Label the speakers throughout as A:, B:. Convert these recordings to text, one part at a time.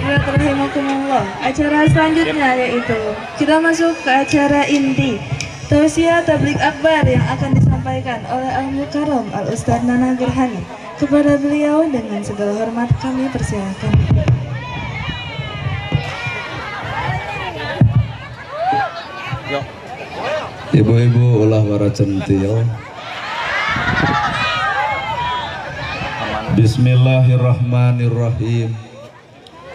A: hadirat rahimakumullah. Acara selanjutnya yaitu kita masuk ke acara inti tausiah tablik akbar yang akan disampaikan oleh Al-Mukarram Al-Ustadz Nana Gerhani. Kepada beliau dengan segala hormat kami persilakan.
B: Ibu-ibu ulah wara centil. Bismillahirrahmanirrahim.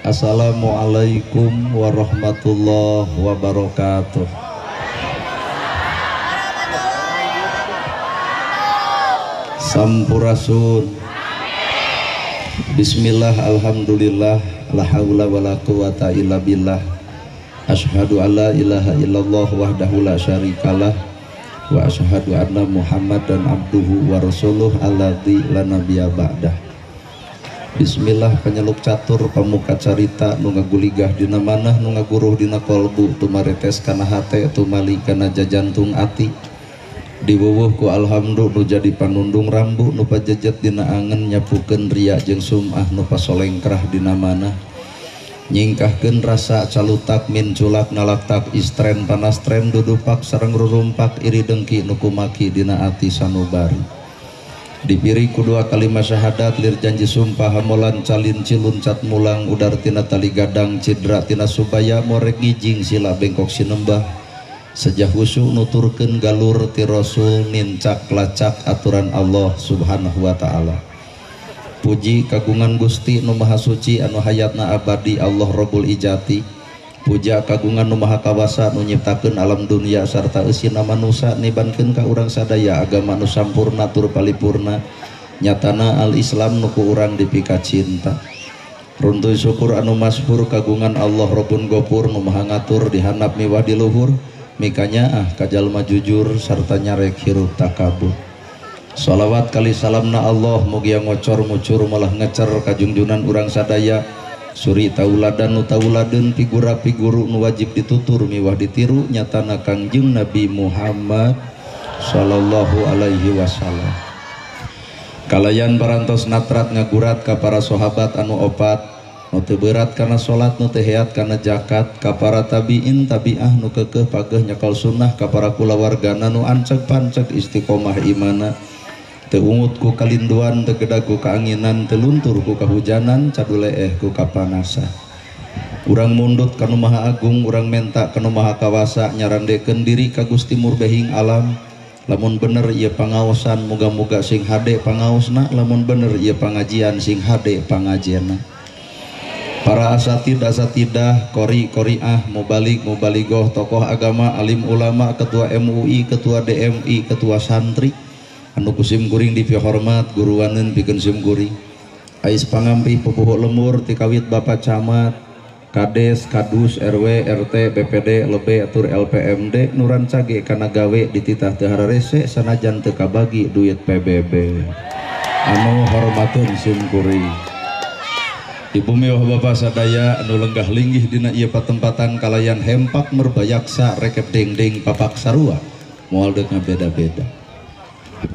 B: Assalamualaikum warahmatullahi wabarakatuh. Sampurasun. Bismillah, alhamdulillah, la haula wala quwata illa billah. Asyhadu alla ilaha illallah wahdahu la syarikalah wa asyhadu anna Muhammadan abduhu wa rasuluh alladzi la nabiyya ba'dah. Bismillah, penyeluk catur pamuka carita nu ngaguligah dina manah nu ngaguruh dina kolbu tumaretes kana hate tumali kana jajantung ati diwuwuh ku alhamdu nu jadi panundung rambu nu pajejet dina angen nyapukeun ria jeung sumah nu pasolengkrah dina manah nyingkahkeun rasa calutak min culak nalaktak istren panastren dudupak sareng rurumpak iri dengki nu kumaki dina ati sanubari dipiri kedua kalimat syahadat lir janji sumpah hamolan calin ciluncat mulang udar tina tali gadang cidra tina subaya morek ngijing sila bengkok sinembah sejah husu nuturkeun galur ti rasul nincak lacak aturan Allah subhanahu wa ta'ala. Puji kagungan Gusti nu maha suci anu hayatna abadi Allah Rabbul Ijati. Puja kagungan nu maha kawasa nu nyiptakeun alam dunia sarta eusina manusia nibankeun ka urang sadaya agama nu sampurna tur palipurna nyatana al-Islam nu ku urang dipika cinta. Runtuh syukur anu masyhur kagungan Allah Rabbun Ghafur nu maha ngatur di handap miwah di luhur mikanya kajalma jujur sarta nyarek hirup takabur. Shalawat kali salamna Allah mugia ngocor mucur malah ngecer kajungjunan urang sadaya suri tauladan nu tauladeun figura-figuru nu wajib ditutur miwah ditiru nyatana Kangjeng Nabi Muhammad sallallahu alaihi wasallam. Kalayan parantos natrat ngagurat ka para sahabat anu opat nu teu berat kana salat nu teu heat kana zakat ka para tabiin tabiah nu keukeuh pageuh nyekal sunnah ka para kulawargana nu anceg panceg istiqomah imana teu ungut ku kalinduan teu gedag ku kaanginan teu luntur ku kahujanan caduleeh ku kapanasan. Urang mundut kanu maha agung urang menta kanu maha kawasa nyarandekeun diri ka Gusti Murbehing alam. Lamun bener ieu pangaosan muga-muga sing hade pangaosna, lamun bener ieu pangajian sing hade pangajianna. Para asatidah qori-qoriah mubalik-mubaligoh tokoh agama alim ulama ketua MUI ketua DMI ketua santri anu kusim kuring dipihormat guruaneun pikeun sim kuring ais pangampi pupuh lemur ti kawit Bapak Camat Kades Kadus RW RT BPD LB atur LPMD nuran cage kana gawe dititah teu hararese sanajan teu kabagi duit PBB anu hormatun sim kuring. Ibu mewah bapak sadaya anu lenggah linggih dina ieu patempatan kalayan hempak merbayaksa rekep dengdeng papak sarua moal deuk ngabeda-beda.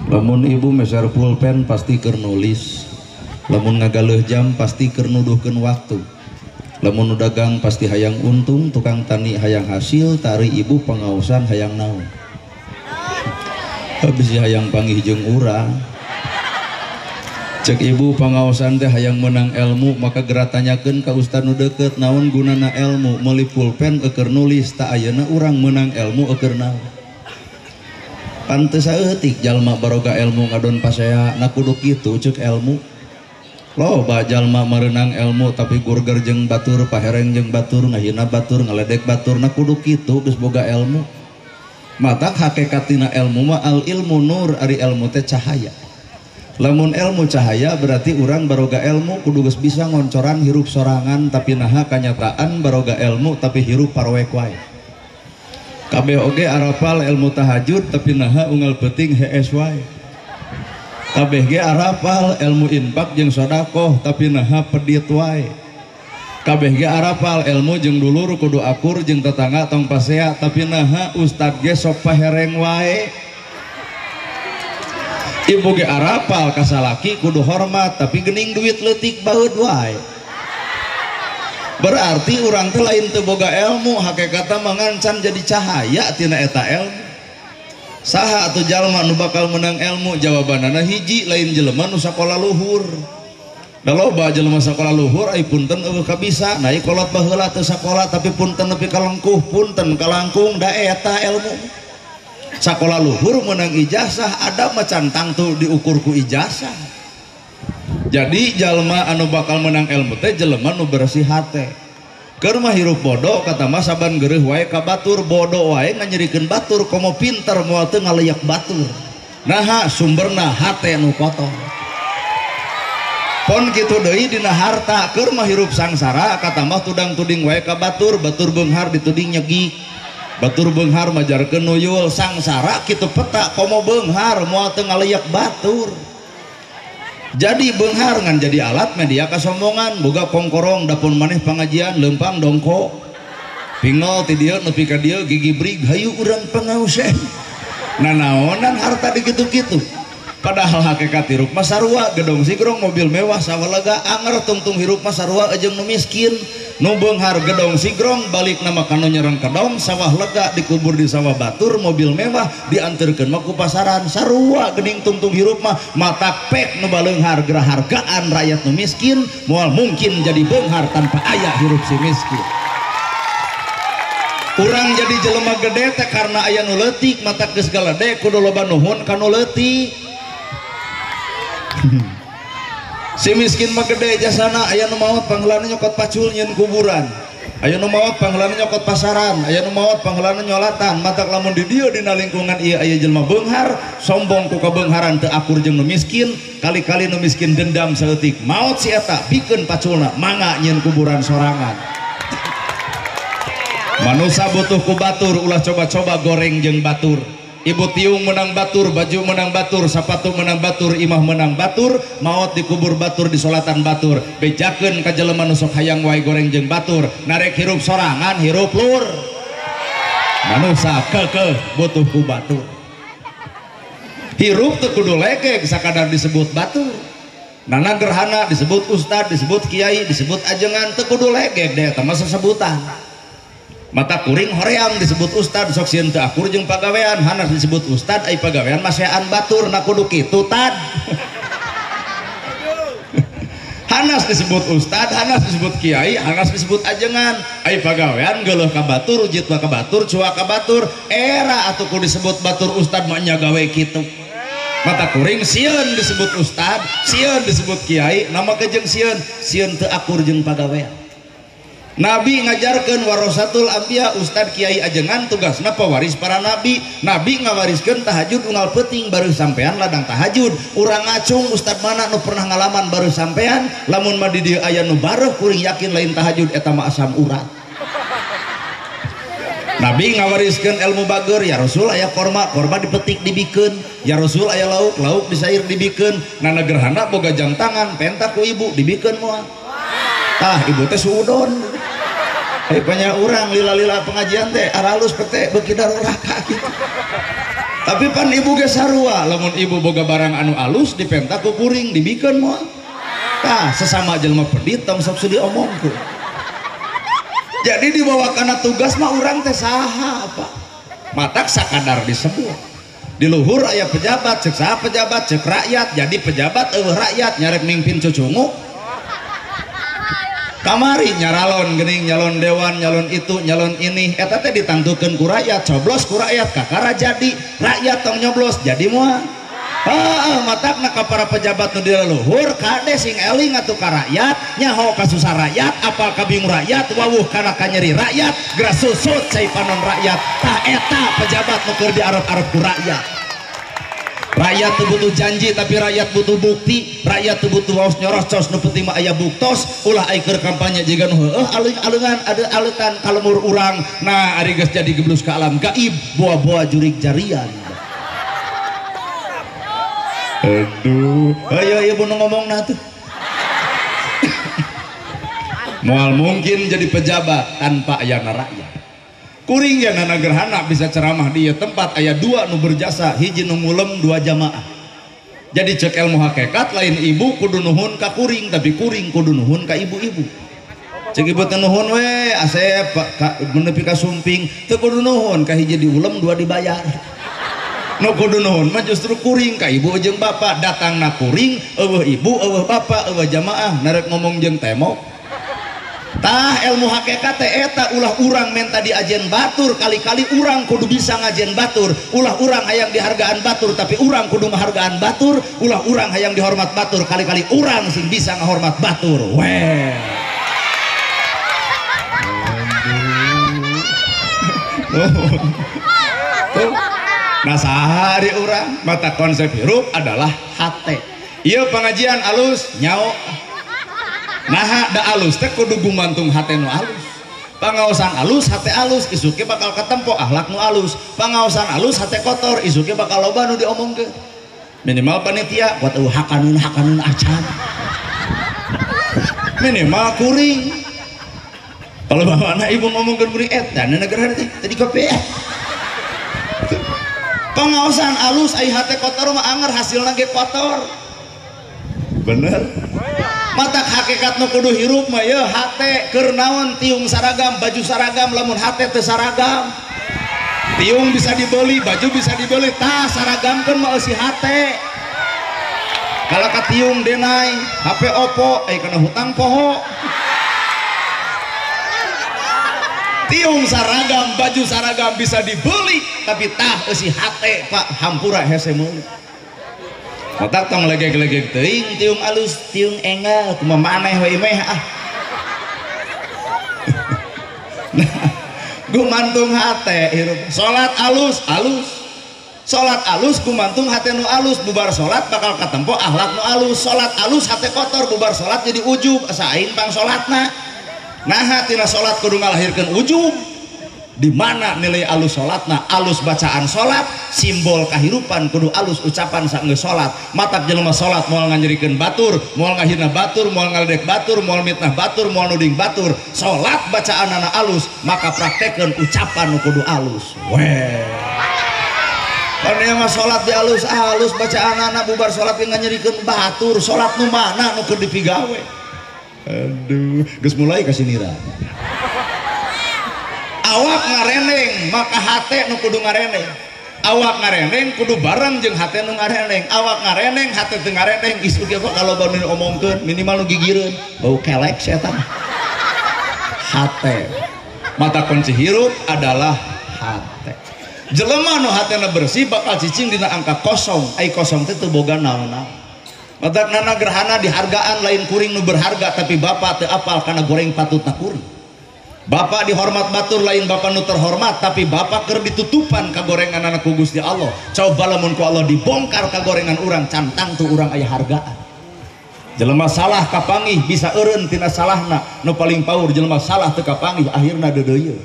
B: Lamun ibu meser pulpen pasti keur nulis, lamun ngagaleuh jam pasti keur nuduhkeun waktu, lamun dagang pasti hayang untung, tukang tani hayang hasil, tari ibu pangaosan hayang naon habis hayang panggih jeung urang. Cek ibu pangaosan teh hayang menang ilmu maka gerak tanyakeun ka ustad nu deukeut naon gunana ilmu meuli pulpen keur nulis ta ayeuna urang menang ilmu keur naon. Pantes saeutik jalma baroga ilmu ngadon pasea na kudu kitu ceuk ilmu. Loba jalma merenang ilmu tapi gurger jeung batur pahereng jeung batur ngahina batur ngaledek batur na kudu kitu geus boga ilmu. Matak hakikatina ilmu mah al ilmu nur ari ilmu teh cahaya. Lamun ilmu cahaya berarti urang baroga ilmu kudu geus bisa ngoncoran hirup sorangan tapi naha kanyataan baroga ilmu tapi hirup parwek wae. Kabeh oge arapal ilmu tahajud tapi naha unggal peuting hees wae. Kabeh ge arapal ilmu infak jeung sedekah tapi naha pedit wae. Kabeh ge arapal ilmu jeung dulur kudu akur jeung tetangga tong pasea tapi naha ustad ge sok pahereng wae. Ibu ge arapal ka salaki kudu hormat tapi geuning duit leutik baheud wae. Berarti orang teh lain teu boga ilmu, hakikatna mangancan jadi cahaya tina eta ilmu. Saha atuh jalma nu bakal menang ilmu? Jawabanana hiji, lain jelema nu sakola luhur. Da loba jelema sakola luhur ai punten eueuh kabisa, nah kolot baheula teu sakola tapi punten nepi ka lengkuh, punten ka langkung, da eta ilmu. Sakola luhur menang ijazah, ada macan tangtu diukur ku ijazah. Jadi jalma anu bakal menang ilmu teh jelema nu bersih hate. Keur mah hirup bodoh kata mah saban geureuh wae ka batur, bodoh wae nganyerikeun batur, komo pinter moal teu ngaleyak batur. Naha sumberna hate nu kotor. Pon kitu deui dina harta, keur mah hirup sangsara kata mah tudang-tuding wae ka batur, batur beunghar dituding nyegi. Batur beunghar majarkeun nuyul, sangsara kitu peta komo beunghar moal teu ngaleyak batur. Jadi beunghar ngan jadi alat media kasombongan, boga kongkorong dapun maneh pengajian lempang dongko pingol ti dieu nepi ka dieu gigi brig hayu urang pangauseh. Nah naonan harta dikitu-kitu, padahal hakikat hirup mah sarua, gedong sigrong mobil mewah sawalega anger, tungtung hirup mah sarua jeung nu miskin. Nu beunghar gedong sigrong balik nama kanu nyereng kedong, sawah lega dikubur di sawah batur, mobil mewah dianterkeun mah ku pasaran. Sarua geuning tungtung hirup mah mata pek nu baleunghar gerah hargaan rakyat nu miskin, moal mungkin jadi beunghar tanpa aya hirup si miskin. Urang jadi jelema gede teh karena aya nu leutik, mata geus galede kudu loba nuhun ka nu leutik. Si miskin mah gede jasana, aya nu maot pangheulana nyokot pacul nyeun kuburan, aya nu maot pangheulana nyokot pasaran, aya nu maot pangheulana nyolatan. Matak lamun di dieu dina lingkungan ieu aya jelema beunghar, sombong ku kabeungharan teu akur jeung nu miskin, kali-kali nu miskin dendam saeutik, maot si eta pikeun paculna mangga nyeun kuburan sorangan. Manusia butuh ku batur, ulah coba-coba goreng jeung batur. Ibu tiung menang batur, baju menang batur, sepatu menang batur, imah menang batur, maot dikubur batur, disolatan batur. Bejakeun ka jelema nu sok hayang wae goreng jeung batur, narek hirup sorangan, hirup lur. Manusia keukeuh butuh ku batur. Hirup teu kudu legeg sakadar disebut batur. Nana gerhana disebut ustad, disebut kiai, disebut ajengan, teu kudu legeg deh eta mah sesebutan. Mata kuring hoream disebut ustad, sok sieun teu akur jeung pagawean, hanas disebut ustad ai pagawean masean batur, na kudu kitu tad. Hanas disebut ustad, hanas disebut kiai, hanas disebut ajengan, ai pagawean geuleuh ka batur, ujit ka batur, cuak ka batur, era atuh kudu disebut batur ustad mah nya gawe kitu. Mata kuring sieun disebut ustad, sieun disebut kiai, nama kejeng sieun teu akur jeung pagawean. Nabi ngajarkeun warasatul anbiya, ustad kiai ajengan tugasna pewaris para nabi. Nabi ngawariskeun tahajud unggal peuting baru sampean ladang tahajud. Urang ngacung ustad mana nu pernah ngalaman baru sampean, lamun mah di dieu aya nu bareuh kuring yakin lain tahajud eta mah asam urat. Nabi ngawariskeun ilmu bager, ya Rasul aya korma dipetik dibikeun, ya Rasul aya lauk disair dibikeun, nana gerhana boga jam tangan penta ku ibu dibikeun moal. Tah ibu teh suudon. Banyak orang lila-lila pengajian teh aralus pete bekidar uraka gitu. Tapi pan ibu ge sarua, lamun ibu boga barang anu alus dipenta ku kuring dibikeun moal. Tah sesama jelema pedit tong sok diomongkeun. Jadi dibawa kana tugas mah urang teh saha apa? Matak sakadar disebut. Di luhur aya pejabat, cek saha pejabat, cek rakyat, jadi pejabat eueuh rakyat nyarek mimpin cucungu. Kamari nyaralon geuning, nyalon dewan, nyalon itu, nyalon ini, eta teh ditantukeun ku rakyat, coblos ku rakyat, kakara jadi, rakyat tong nyoblos jadi moal. Matakna ka para pejabat nu di luhur kade sing eling atuh ka rakyat, nyaho ka susah rakyat, apal ka bingung rakyat, wawuh kana ka nyeri rakyat, geura susut cai panon rakyat. Tah eta pejabat nu keur diarep-arep ku rakyat. Rakyat tuh butuh janji tapi rakyat butuh bukti. Rakyat tuh butuh waos nyoros cos nu penting mah aya buktos. Ulah ai keur kampanye jiga nu heueuh aling-alingan ada aletan kalemur urang. Nah ari geus jadi geblus ka alam gaib boa-boa jurig jarian. Aduh, ayo ibu nu ngomongna tuh. Moal mungkin jadi pejabat tanpa ayana rakyat. Kuring ya nana gerhana bisa ceramah di tempat aya dua nu berjasa, hiji nu ngulem dua jamaah. Jadi cek ilmu hakikat lain ibu kudu nuhun ka kuring, tapi kuring kudu nuhun ka ibu-ibu. cek ibu teh nuhun we asep menepi ka sumping teu kudu nuhun ka hiji diulem dua dibayar nu kudu nuhun mah justru kuring ka ibu jeung bapak datangna kuring eueuh ibu eueuh bapak eueuh jamaah narek ngomong jeung temok tah ilmu hakikat teh eta ulah urang menta diajen batur kali-kali urang kudu bisa ngajen batur ulah urang hayang dihargaan batur tapi urang kudu menghargaan batur ulah urang hayang dihormat batur kali-kali urang sing bisa ngahormat batur weh nah sehari orang mata konsep hirup adalah hate iya pengajian alus nyao nah da alus teh kudu gumantung hate nu alus pangaosan alus hate alus isuke bakal ketempo akhlak nu alus pangaosan alus hate kotor isuke bakal loba nu diomongkeun minimal panitia buat hakanun acan minimal kuring kalau bapak ibu ngomongkeun kuring dan negara tadi kopi pengawasan alus ai hate kotor mah anger hasilna ge kotor bener mata hakikat nu kudu hirup mah ya hate keur naon tiung saragam baju saragam lamun hate teu saragam tiung bisa dibeli baju bisa dibeli tah saragamkeun mah eusi hate kalau ka tiung denai HP Oppo kana hutang poho tiung saragam baju saragam bisa dibeli tapi tah eusi hate pak hampura hese meuli otak tong legeg-legeg teuing tiung alus tiung enggal kumaha maneh we meh ah nah gumantung hate hirup salat alus salat alus gumantung hate nu alus bubar salat bakal katempo akhlak nu alus salat alus hate kotor bubar salat jadi ujub asa aing pang salatna nah tina salat kudu ngalahirkeun ujub di mana nilai alus salatna alus bacaan salat simbol kahirupan kudu alus ucapan saenggeus salat matak jelema salat moal nganjerikeun batur moal ngahina batur moal ngaledek batur moal mitnah batur moal nuding batur salat bacaanana alus maka praktekeun ucapan nu kudu alus weh karena mah salat di alus bacaanana bubar salat nganjerikeun batur salat nu mana nu keur dipigawe aduh geus mulai kasih nira awak ngareneng maka hate nu kudu ngareneng awak ngareneng kudu bareng jeung hate nu ngareneng awak ngareneng hate teu ngareneng isu ge kalau banu omongkeun minimal nu gigireun bau kelek setan hate mata kunci hirup adalah hate jelema nu hatena bersih bakal cicing dina angka kosong ai kosong teh teu boga naon-naon mata nana gerhana dihargaan lain kuring nu berharga tapi bapak teu apal kana goreng patutna kuring bapak dihormat batur lain bapak nu terhormat tapi bapak keur ditutupan ka gorengan anak ku Gusti Allah coba lamun ku Allah dibongkar ka gorengan urang cantang tuh urang aya hargaan jelema salah kapanggih bisa eureun tina salahna nu paling paur jelema salah teu kapanggih akhirna deudeuyeun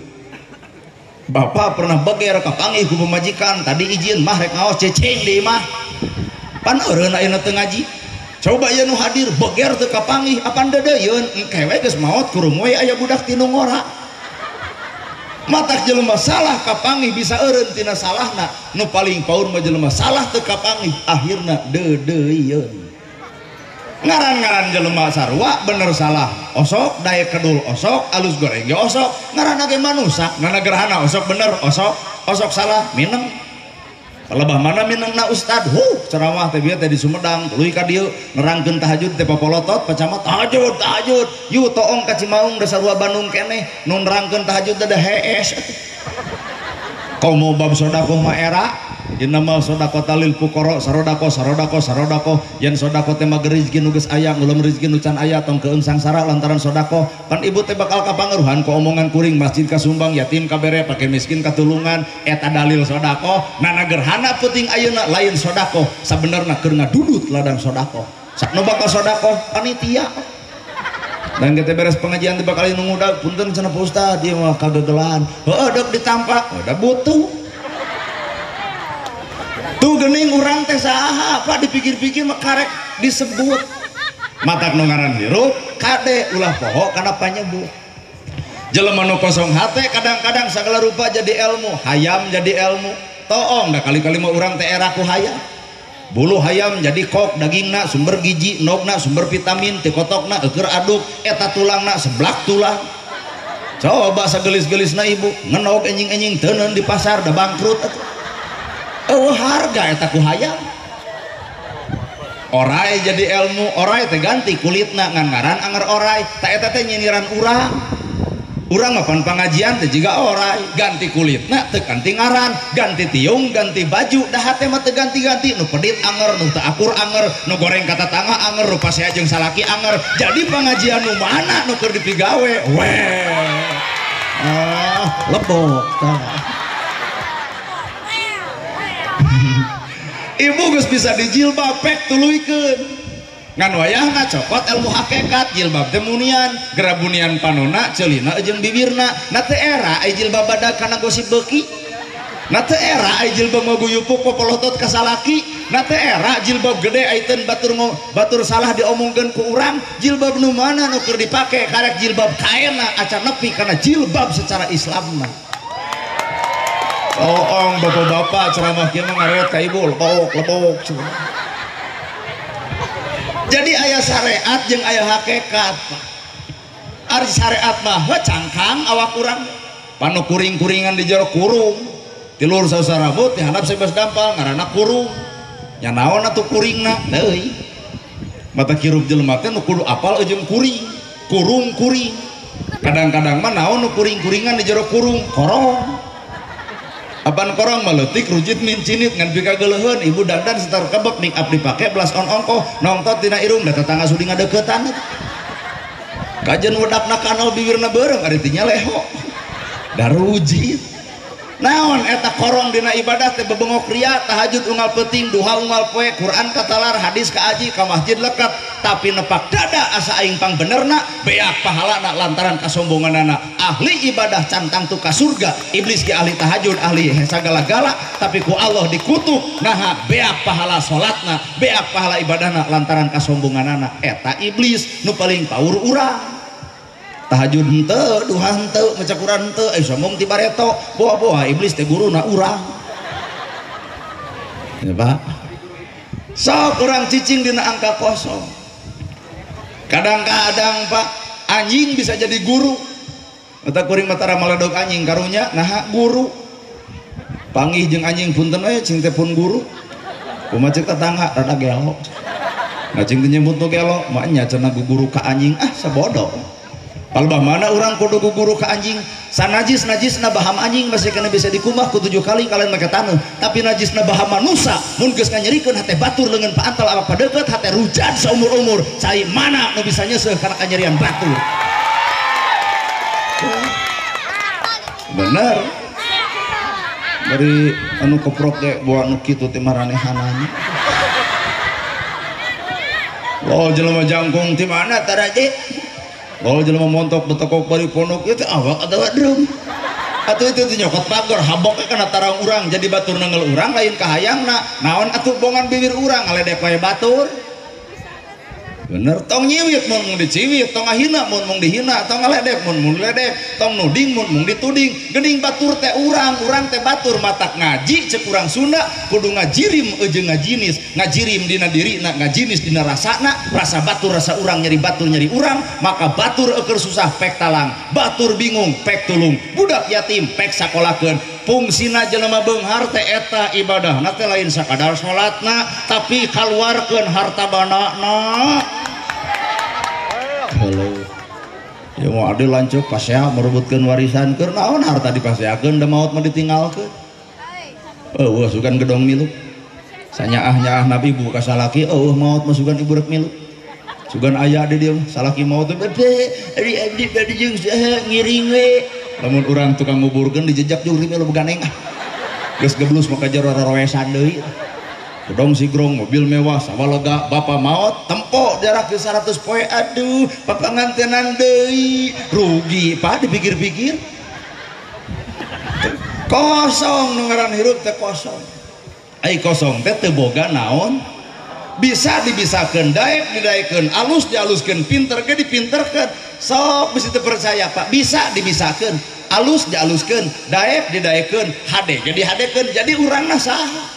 B: bapak pernah beger kapanggih ku pemajikan tadi izin mah rek ngaos cecing di imah pan eureun ayeuna teu ngaji coba ya nu hadir beger teu kapanggih apan deudeuyeun engke we geus maot kurum we aya budak tinu ngora matak jelema salah kapanggih bisa eureun tina salahna nu paling paur mah jelema salah teu kapanggih akhirna deudeuyeun ngaran-ngaran jelema sarua bener salah osok daek kedul osok alus goreng ge osok ngaranna ge manusa nana gerhana osok bener osok salah mineng lebah mana minengna ustad ceramah teh bieu teh di Sumedang tuluy ka dieu nerangkeun tahajud teh papolotot pacamat tahajud yu toong ka Cimaung da sarua Bandung keneh nu nerangkeun tahajud teh da hees komo bab sedekah mah era innama shadaqata lil fuqara sarodako yen sodako teh mah rezeki nu geus aya ngulum rezeki nu can aya tong keung sangsara lantaran sodako pan ibu teh bakal kapangaruhan ku omongan kuring masjid kasumbang yatim kabere pake miskin katulungan eta dalil sodako nana gerhana penting ayeuna lain sodako sabenerna keur ngadudut ladang sodako sakno bakal sodako panitia dan kita beres pengajian teh bakal nungudag punten cenah Pak Ustad ieu mah kagegelan heueuh dek ditampa da butuh tuh gening urang teh saha apa dipikir-pikir mah karek disebut matak nu ngaran hirup kade ulah poho kana panyebut jelema nu kosong hate kadang-kadang sagala rupa jadi ilmu hayam jadi ilmu toong da kali-kali mah urang teh era ku hayam bulu hayam jadi kok, dagingna sumber gizi, nogna sumber vitamin, tikotokna eker aduk, eta tulangna seblak tulang. Coba sagelis-gelisna ibu ngenog enjing-enjing teuneun di pasar da bangkrut atuh. Harga eta ku hayam. Orai jadi ilmu, orai teh ganti kulitna ngan ngaran anger orai, tak eta teh nyiniran urang. Urang mah pan pangajian teh jiga orai, ganti kulitna teu ganti ngaran, ganti tiung, ganti baju, dah teh mah teu ganti-ganti, nu pedit anger, nu teu akur anger, nu goreng kata tangga anger, nu pasea jeung salaki anger. Jadi pengajian nu mana nu keur dipigawe? Weh. Lebok tah. Ibu geus bisa dijilbab pek tuluikeun. Ngan wayahna cokot ilmu hakikat, jilbab teh munian, gerabunian panona ceulina jeung bibirna. Na teu era ai jilbab badag kana gosip beuki. Na teu era ai jilbab ngaguyupuk popolotot ka salaki. Na teu era jilbab gede ai teu batur salah diomongkeun ku urang. Jilbab nu mana nu keur dipake karek jilbab kaena acan nepi kana jilbab secara Islamna. Ong bapak-bapak ceramah kieu mah ngareot ka ibu lebok. Jadi ayah syariat jeung ayah hakikat. Ari syariat mah cangkang awak urang panu kuring-kuringan di jero kurung tilur sausah rambut dihandap sebas dampal ngaranna kurung nya naon atuh kuringna deui mata kirup jelema teh nu kudu apal jeung kuring kurung kuring kadang-kadang mah naon nu kuring-kuringan di jero kurung korong. Apan korong meletik rujit mincinit ngan bika geleuheun ibu dandan setar kebek ning abdi pake belas on ongkoh nongtot tina irung da tetangga sudi ngadeuketan kajen wedakna kanal bibirna beureng ari tinya leho da rujit. Naon eta korong dina ibadah teh bebengok ria tahajud unggal peuting duha unggal poe Quran katalar hadis ka aji ka masjid lekat tapi nepak dada asa aing pang benerna beak pahalana lantaran kasombonganana. Ahli ibadah cantang tu ka surga, iblis ge ahli tahajud ahli sagala-gala tapi ku Allah dikutuk naha beak pahala salatna beak pahala ibadahna lantaran kasombonganana. Eta iblis nu paling paur urang. Tahajud henteu, duha henteu, maca Quran henteu, sombong ti bareto, boa-boa iblis teh guruna urang. Ya Pak. Sok urang cicing dina angka kosong. Kadang-kadang Pak, anjing bisa jadi guru. Eta kuring matara maledog anjing karunya naha guru. Panggih jeung anjing punten we cing teh pun guru. Kumaha ceuk tetangga rada gelo. Ngacing teh nyebut nu gelo, mah nya cenah guru ka anjing sabodoh. Palbah mana orang kudu guru ke anjing sanajis najisna baham anjing masih kena bisa dikumbah ku 7 kali kalian make taneuh tapi najisna baham manusia mun geus nganyerikeun hate batur leungeun paantal awak padeukeut hate rujan saumur-umur cai mana nu bisa nyeuseuk kana kanyerian batur. Bener dari anu koprok ge bawa nu kitu teh maranehanana lo jelema jangkung ti mana taraje. Kalau jelema montok betekok bari pondok itu awak adawa drum. Atuh itu nyokot pagar habok kana tarang urang jadi batur neungel urang lain kahayangna. Naon atuh bongan bibir urang ngaledek wae batur. Bener tong nyiwit mun mung diciwit, tong ngahina mun mung dihina, tong ngaledek mun mung ledek, tong nuding mun mung dituding. Geuning batur teh urang teh batur matak ngaji cek urang Sunda kudu ngajirim jeung ngajinis. Ngajirim dina dirina, ngajinis dina rasana, rasa batur rasa urang nyeri batur nyeri urang, maka batur eukeur susah pek talang, batur bingung pek tulung, budak yatim pek sakolakeun. Fungsina jelema beunghar teh eta ibadahna teh lain sakadar salatna tapi kaluarkeun harta banana. Halo. Ya mau adil lanceuk pasea merebutkeun warisan keur naon harta dipaseakeun da maot mah ditinggalkeun. Eueuh sugan gedong milu. Sanyaah-nyaah nabi ibu ka salaki eueuh maot mah sugan ibu rek milu. Sugan aya di dieu salaki maot teh abdi bade jeung saha ngiring we. Lamun urang tukang nguburkeun dijejak jeung rimel beganeng geus geblus maka jero rorowesan deui gedong sigrong mobil mewah sawalega bapa maot tempo jarak 100 poe aduh papangantenan deui rugi Pak dipikir-pikir kosong nu ngaran hirup teh kosong ai kosong teh teu boga naon bisa dibisakeun daek didaekeun alus dialuskeun pinter ge dipinterkeun sok bisi teu percaya Pak bisa dibisakeun alus dialuskeun daek didaekeun hade jadi hadekeun jadi urangna saha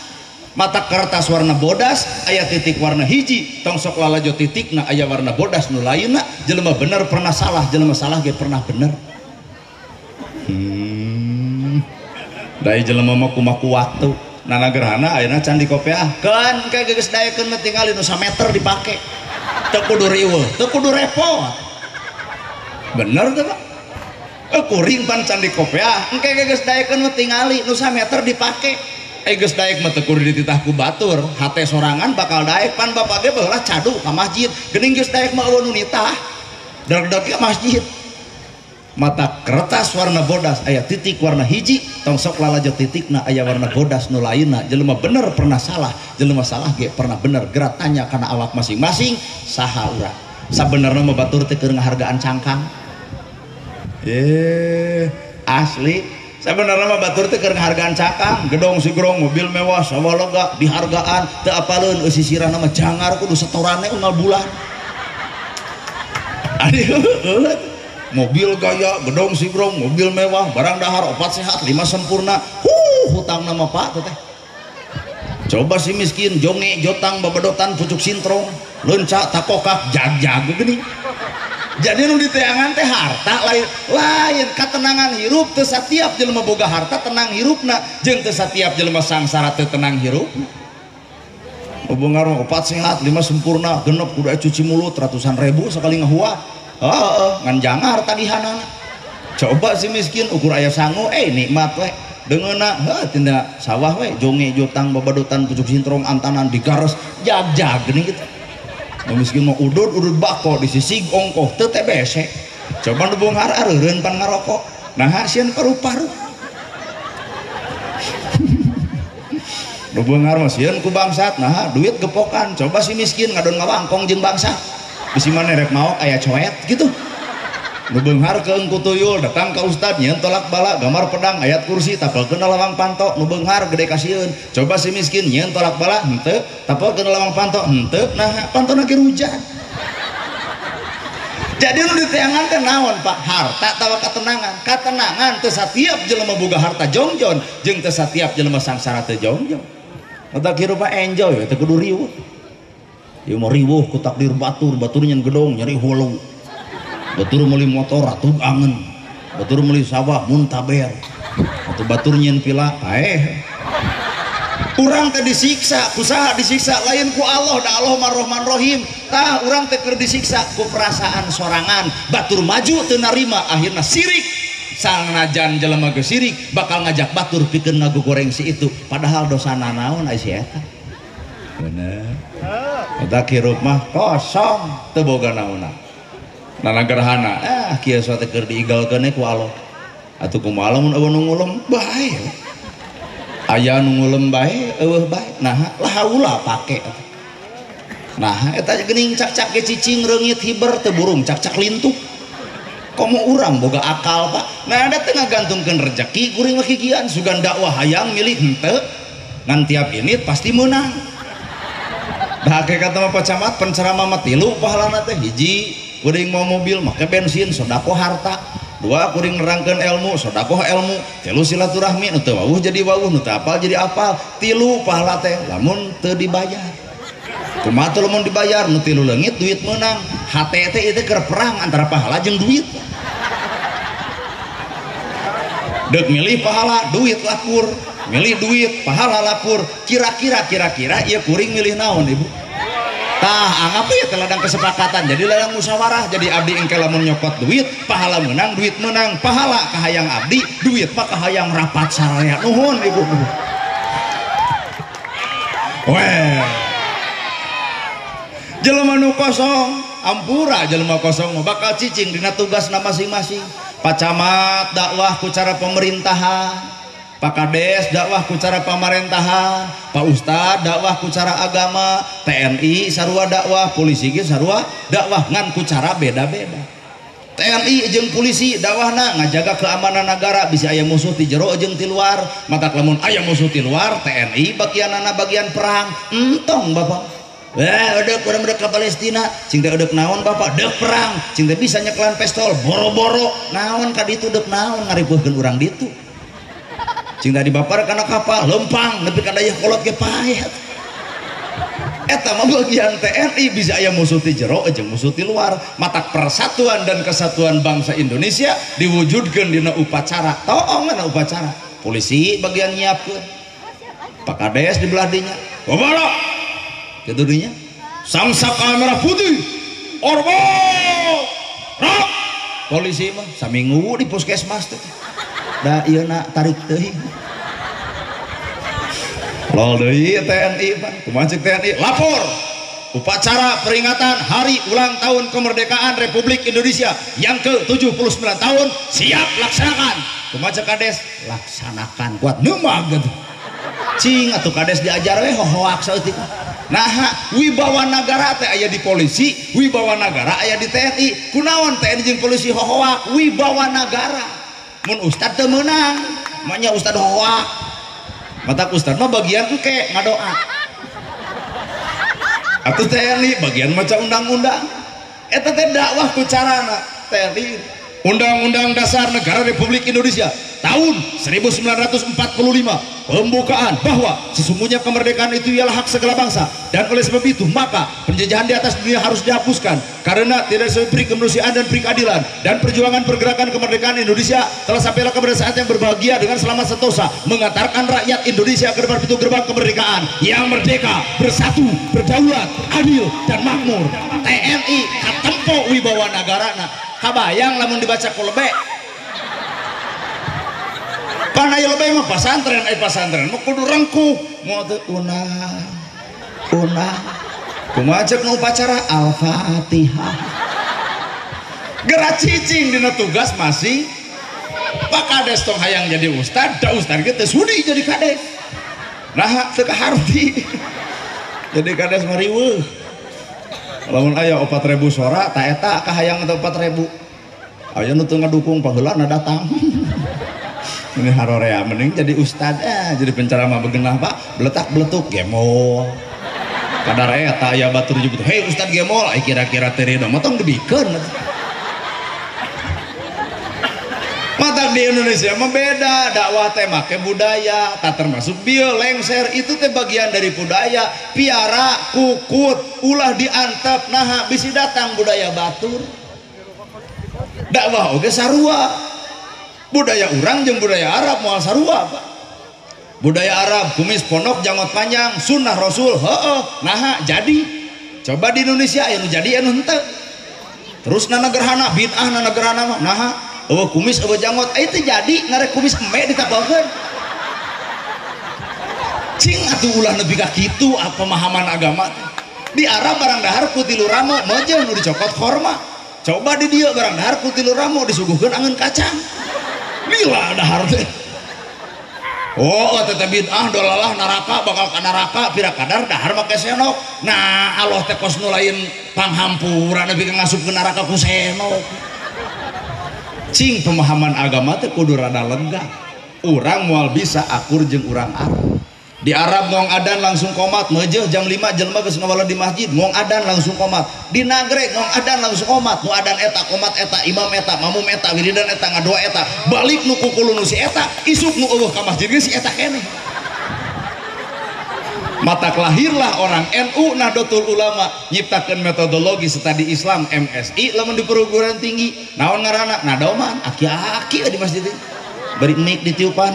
B: mata kertas warna bodas aya titik warna hiji tong sok lalajo titikna aya warna bodas nu lainna jelema bener pernah salah jelema salah ge pernah bener. Dai jelema mah kumaha waktu nana gerhana ayeuna candi kopiah kan kayak geus daekeun mah tingali nu 1 meter dipake teu kudu riweuh teu kudu repot bener teh Pak kuring pan candi kopiah engke geus daekeun mah tingali nu 1 meter dipake geus daek mah teu kudu dititah ku batur hate sorangan bakal daek pan bapak ge baheula cadu ka masjid geuning geus daek mah eueuh nu nitah dag-dag ka masjid. Mata kertas warna bodas aya titik warna hiji tong sok lalajo titikna aya warna bodas nu lainna jelema bener pernah salah jelema salah ge pernah bener gerak tanya kana awak masing-masing saha urang sabenerna mah batur teh keur ngahargaan cangkang asli sabenerna mah batur teh keur ngahargaan cangkang gedong sigrong mobil mewah sawaloga dihargaan teu apaleun sisirana mah jangar kudu setorane unggal bulan aduh mobil gaya gedong sigrong mobil mewah barang dahar 4 sehat 5 sempurna hutang nama Pak teh coba si miskin jonge jotang babadotan pucuk sintrong leunca takokak jag-jag geuning jadi nu diteangan teh harta lain katenangan hirup teu satiap jelema boga harta tenang hirupna jeung teu satiap jelema sangsara teu tenang hirupna hubungan 4 sehat 5 sempurna genep kudu cuci mulut ratusan ribu sekali ngahuah ngan jangar tagihanana coba si miskin ukur aya sangu nikmat we dengeuna tindak sawah we jonge jotang babadotan pucuk sintrong antanan digares jag-jag geuning kitu miskin mah udud bako disisig ongkoh teu teh bese coba nu beunghar areureun pan ngarokok nah sieun paru-paru nu beunghar mah sieun ku bangsat nah duit gepokan coba si miskin ngadon ngawangkong jeung bangsat bisi mana rek mau aya coet gitu nu beunghar keung ku tuyul datang ka ustad nyeun tolak bala gambar pedang ayat kursi tapelkeun lawang panto nu beunghar gede kasieun coba si miskin nyeun tolak bala henteu tapelkeun lawang panto henteu nah pantona ge hujan jadi nu diteangan teh naon Pak harta tawa katenangan teu satiap jelema boga harta jongjon jeung teu satiap jelema sangsara teu jongjon eta hirup mah enjoy teu kudu riweuh ieu mah riweuh ku takdir batur nyen gedong nyeri hulu batur meuli motor atuh angen batur meuli sawah muntaber atuh batur nyen pila urang teh disiksa kusaha disiksa lain ku Allah da Allah mah Rahman Rahim tah urang teh keur disiksa ku perasaan sorangan batur maju teu narima akhirna sirik sanajan jelema ge sirik bakal ngajak batur pikeun ngagogoreng si itu padahal dosana naon aya si eta bener eta hirup mah kosong teu boga naonna nana gerhana kieu teh keur diigalkeun ku Allah atuh kumaha lamun eueuh nu ngulem bae aya nu ngulem bae eueuh bae nah lahaula pake nah eta geuning cak-cak ge cicing reungit hiber teu burung cak-cak lintuh komo urang boga akal Pak nah ada teh ngagantungkeun rezeki kuring mah kikian sugan dakwah hayang milih henteu ngan tiap ini pasti menang dah hakikat mah pacamat penceramah mah 3 pahalana teh hiji kuring mau mobil make bensin sodako harta 2 kuring nerangkeun ilmu sodako ilmu 3 silaturahmi nu teu wawuh jadi wawuh nu teu apal jadi apal 3 pahala teh lamun teu dibayar kumaha teu lamun dibayar nu 3 leungit duit meunang hate teh ieu keur perang antara pahala jeung duit deuk milih pahala duit lapur milih duit pahala lapur kira-kira ieu kuring milih naon ibu tah anggap ya teladang kesepakatan jadi ladang musyawarah jadi abdi engke lamun nyokot duit pahala menang duit menang pahala kahayang abdi duit mah kahayang rapat saraya nuhun ibu weh jelema nu kosong ampura jelema kosong bakal cicing dina tugasna masing-masing pacamat dakwah ku cara pemerintahan Pak Kades dakwah ku cara pemerintahan, Pak Ustad dakwah ku cara agama, TNI sarua dakwah, polisi ge sarua dakwah ngan ku cara beda-beda. TNI jeung polisi dakwahna ngajaga keamanan negara bisa aya musuh ti jero jeung ti luar, matak lamun aya musuh ti luar TNI bagianana bagian perang. Entong Bapak. Udah kurang udah ke Palestina, cing teh udah naon Bapak, udah perang, cing teh bisa nyeklan pistol, boro-boro, naon ka ditu udah naon ngaripuhkeun urang ditu. cing tadi baper karena kapal lempang nepi ka daya kolot ge payet. Eta mah bagian TNI bisa aya musuh ti jero jeung musuh ti luar. Matak persatuan dan kesatuan bangsa Indonesia diwujudkeun dina upacara. Toongan upacara. Polisi bagian nyiapkeun. Pak Kades di belah dinya. Babala. Kitu dinya. Samsaka merah putih. Orbo. Rak. Polisi mah saminggu di puskesmas teh. Da ieu na tarik teuing. Lol deui TNI Pak, kumaha cek TNI lapor upacara peringatan hari ulang tahun kemerdekaan Republik Indonesia yang ke-79 tahun siap laksanakan. Kumaha cek Kades laksanakan kuat neumag gitu. Cing atuh Kades diajar we hohoak saeutik. Nah, wibawa negara teh aya di polisi, wibawa negara aya di TNI. Kunaon TNI jeung polisi hohoak wibawa negara. Mun ustad teu meunang, manya ustad hohoak. Mata ustad mah bagian tuh kayak ngadoa. Atuh TNI bagian maca undang-undang. Eta teh dakwah ku carana TNI. Undang-Undang Dasar Negara Republik Indonesia tahun 1945 pembukaan bahwa sesungguhnya kemerdekaan itu ialah hak segala bangsa dan oleh sebab itu maka penjajahan di atas dunia harus dihapuskan karena tidak sesuai peri kemanusiaan dan peri keadilan dan perjuangan pergerakan kemerdekaan Indonesia telah sampailah kepada saat yang berbahagia dengan selamat sentosa mengantarkan rakyat Indonesia ke depan pintu gerbang kemerdekaan yang merdeka, bersatu, berdaulat, adil dan makmur. TNI katempo wibawa nagarana. Kabayang lamun dibaca ku lebe. Pan aya lebe mah pasantren mah kudu rengkuh. Moal teu unah. Kumaha ceuk nu upacara Al-Fatihah. Geura cicing dina tugas masing. Pak Kades tong hayang jadi ustad, da ustad ge teu sudi jadi kades. Nah, teu kaharti. Jadi kades mah riweuh. Lamun aya 4.000 sora ta eta kahayang atau 4.000 aya nu teu ngadukung paheulana datang. Ini harorea mending jadi ustad jadi penceramah begenah Pak beletak beletuk gemol kadar eta aya batur jebut hei ustad gemol ai kira-kira teu ridho mah tong debikeun mata di Indonesia mah beda dakwah teh make budaya tak termasuk bieu lengser itu teh bagian dari budaya piara kukut ulah diantep nah bisi datang budaya batur dakwah oge sarua budaya urang jeung budaya Arab moal sarua Pak budaya Arab kumis pondok janggot panjang sunnah Rasul heueuh nah jadi coba di Indonesia aya nu jadi anu henteu terus na gerhana bid'ah na gerhana mah nah eueuh kumis eueuh janggot teh jadi ngarek kumis embe ditambahkeun cing atuh ulah nepi ka kitu pemahaman agama di Arab barang dahar ku tilu ramo meujeun nu dicokot korma coba di dieu barang dahar ku tilu ramo disuguhkeun angeun kacang lila dahar teh oh teteh bid'ah dolalah neraka bakal ka neraka pira kadar dahar make senok nah Allah teh kos nu lain panghampuran nepi ka ngasupkeun neraka ku senok cing pemahaman agama teh kudu rada lega urang moal bisa akur jeung urang Arab di Arab ngong adan langsung komat meujeun jam 5 jelema geus ngawala di masjid ngong adan langsung komat di nagreg ngong adan langsung komat nu adan eta komat eta imam eta mamum eta wiridan eta ngadoa eta balik nu kukulu nu si eta isuk nu eueuh ka masjid geus si eta keneh mata lahirlah orang NU Nahdlatul Ulama nyiptakeun metodologi studi Islam MSI lamun di perguruan tinggi naon ngaranna nadoman aki-aki di masjid bari mik ditiupan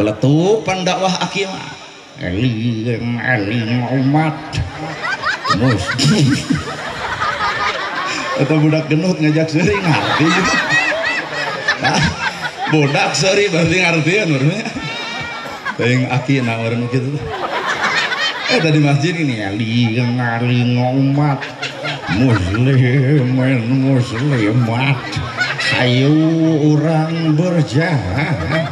B: beletuk pandakwah aki mah eling umat mus atau budak genut ngajak seuri ngarti gitu nah budak seuri berarti ngartian berarti teuing aki na urang kitu tadi masjid ini eling umat muslimat ayo orang berjalan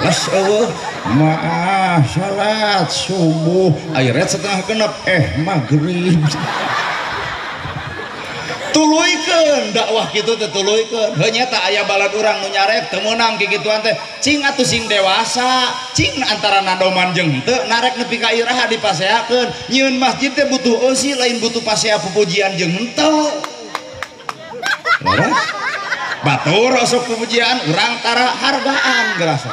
B: maaf salat subuh ayat setengah genep maghrib tuluikeun dakwah kitu teh tuluikeun heuh nyata aya balad urang nu nyarek teu meunang kikituan teh cing atuh sing dewasa cing antara nadoman jeung henteu narek nepi ka iraha dipaseakeun nyieun masjid teh butuh eusi lain butuh pasea pupujian jeung henteu laras batur sok pujian urang tara hargaan gerasa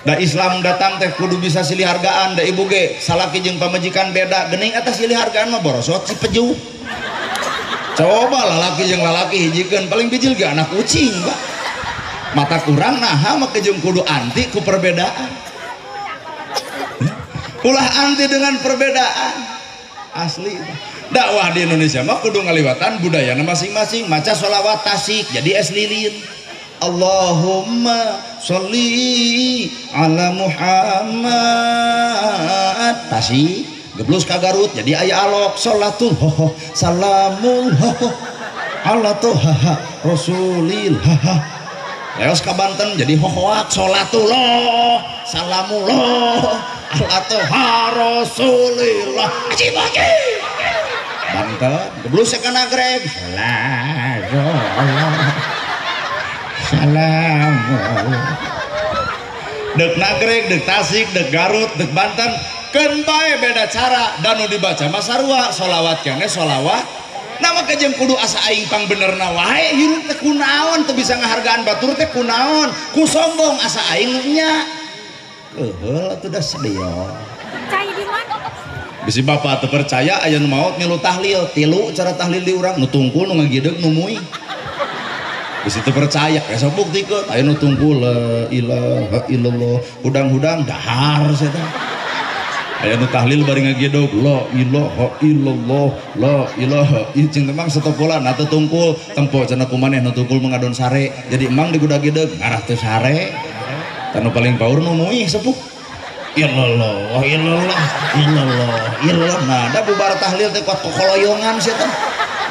B: da Islam datang teh kudu bisa silih hargaan da ibu ge salaki jeung pamajikan beda geuning atas silih hargaan mah borosot si peju coba lalaki jeung lalaki hijikeun paling bijil ge anak kucing Pak mata kurang naha mah jeung kudu anti ku perbedaan ulah anti dengan perbedaan asli dakwah di Indonesia mah kudu ngaliwatan budayana masing-masing maca sholawat tasik jadi es lilin Allahumma sholli ala Muhammad tasik geblus ka Garut jadi aya alok sholatul hoho salamul hoho ala toha rasulil haha leos ka Banten jadi hohoak sholatullah salamullah ala toha rasulillah aji baji Banten geblus ka Nagreg salamullah dek Nagreg dek Tasik dek Garut dek Banten keun bae beda cara danu dibaca mah sarua sholawat keneh sholawat nama kejeng kudu asa aing pang benerna wae hirup teh kunaon teu bisa ngahargaan batur teh kunaon ku sombong asa aing nya heuh atuh da sedeyo cai di mana bisi bapak teu percaya aya nu maot milu tahlil tilu cara tahlil di urang nu tungkul nu ngagideug nu muih bisi teu percaya sok buktikeun aya nu tungkul la ilaha illallah hudang-hudang dahar setan aya nu tahlil bari ngagedog la ilaha illallah la ilaha cing memang setopolan atau tungkul tempo cenah kumaneh nu tungkul mengadon sare jadi emang digudag-gedeg ngarah teu sare tanu paling paur nu muih sepuh illallah illallah illallah illallah nah da bubar tahlil teh kuat kokoloyongan setan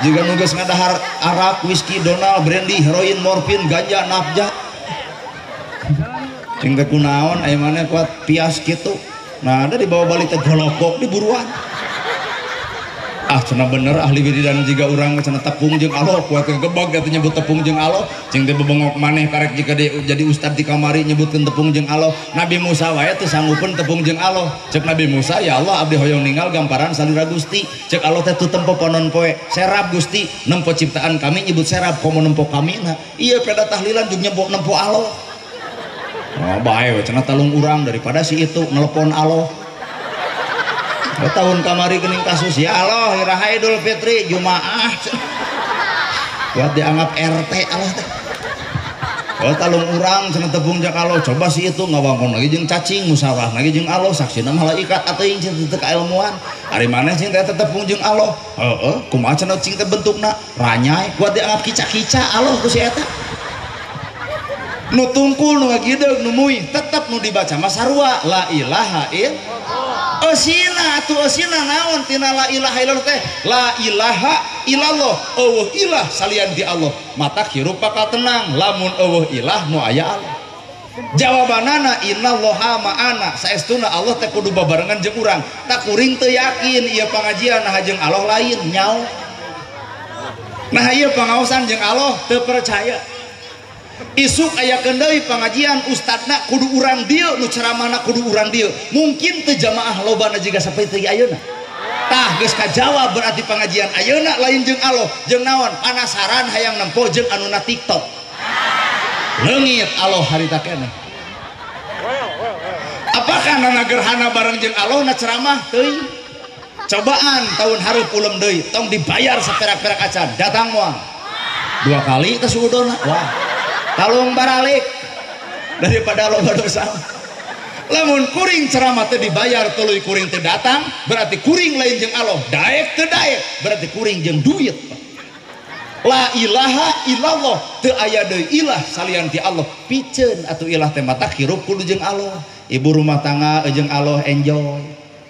B: juga nu geus ngadahar arak whisky donal brandy heroin morfin ganja nafja cing teh kunaon aya maneh kuat pias kitu nah ada dibawa balik teh golokok di buruan cenah bener ahli wiridan jiga urang cenah tepung jeung Allah kuat gebag atuh nyebut tepung jeung Allah cing teh bebengok maneh karek jika jadi ustad di kamari nyebutkeun tepung jeung Allah Nabi Musa wae teh sanggupeun tepung jeung Allah cek Nabi Musa ya Allah abdi hoyong ninggal gamparan salira Gusti cek Allah teh tu tempo ponon poe serab Gusti nempo ciptaan kami nyebut serab komo nempo kami nah iya peda tahlilan jeung nyebut nempo Allah oh bae cenah talung urang daripada si itu nelpon Allah tahun kamari geuning kasus ya Allah iraha Idul Fitri Jumaah buat dianggap RT Allah teh oh talung urang cenah tepung jeung Allah coba si itu ngawangkon lagi jeung cacing musyawarah lagi jeung Allah saksina malaikat atuh cing teu kailmuan ari maneh cing teh tepung jeung Allah heeh kumaha cenah cing teh bentukna ranyai buat dianggap kica-kica Allah ku si eta nu tungkul nu ngagideug nu muih tetep nu dibaca mah sarua la ilaha illallah asina atuh asina naon tina la ilaha illallah teh la ilaha illallah eueuh ilah salian ti Allah mata hirup bakal tenang lamun eueuh ilah nu aya Allah jawabanana innallaha ma'ana saestuna Allah teh kudu babarengan jeung urang tak kuring teu yakin ieu pangajian nah jeung Allah lain nyao nah ieu pangaosan jeung Allah teu percaya isuk aya deui pangajian ustadna kudu urang dieu nu ceramahna kudu urang dieu mungkin teu jamaah lobana jiga saperti ayeuna tah geus kajawab berarti pangajian ayeuna lain jeung Allah jeung naon panasaran hayang nempo jeung anuna TikTok leungit Allah harita keneh apakah nana gerhana bareng jeung Allah na ceramah teuing cobaan tahun hareup ulem deui tong dibayar saperak-perak acan datang moal 2 kali teh suudona wah talung baralik daripada loba dosa lamun kuring ceramah teh dibayar tuluy kuring teh datang berarti kuring lain jeung Allah daek teu daek berarti kuring jeung duit la ilaha illallah teu aya deui ilah salian ti Allah piceun atuh ilah teh mata hirup kudu jeung Allah ibu rumah tangga jeung Allah enjoy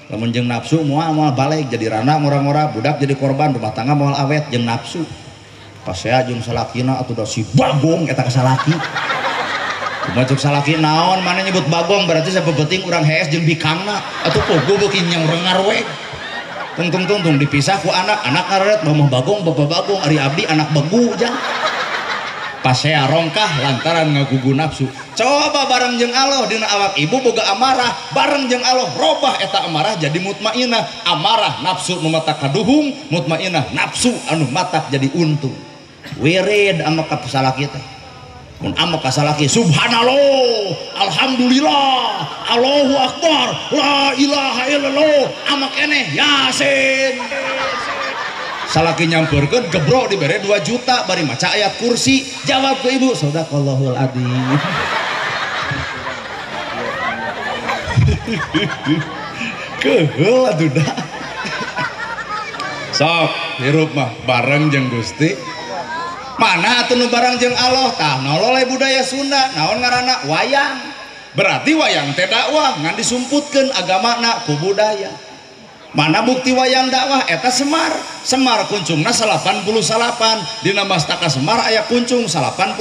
B: lamun jeung nafsu moal balik jadi rana ngora-ngora budak jadi korban rumah tangga moal awet jeung nafsu pas saya jeung salakina atuh da si bagong eta kasalaki macuk salaki naon mana nyebut bagong berarti sabebeting urang hees jeung bikangna atuh pogo beuki nyang rengar we tung dipisah ku anak ngaret mamah bagong bapak bagong ari abdi anak begu jang pas saya rongkah lantaran ngagugu nafsu coba bareng jeung Allah dina awak ibu boga amarah bareng jeung Allah robah eta amarah jadi mutmainah amarah nafsu nu matak kaduhung mutmainah nafsu anu matak jadi untung
C: wirid ama ka salaki teh mun ama ka salaki subhanallah alhamdulillah Allahu akbar la ilaha illallah ama keneh yasin salaki nyamperkeun gebrok dibere 2 juta bari maca ayat kursi jawab ke ibu sadaqallahul adzim keheul atuh da sok hirup mah bareng jeung Gusti mana atuh nu bareng jeung Allah tah nolole budaya Sunda naon ngaranna wayang berarti wayang teh dakwah ngan disumputkeun agamana ku budaya mana bukti wayang dakwah eta Semar kuncungna 88 dina mastaka Semar aya kuncung 88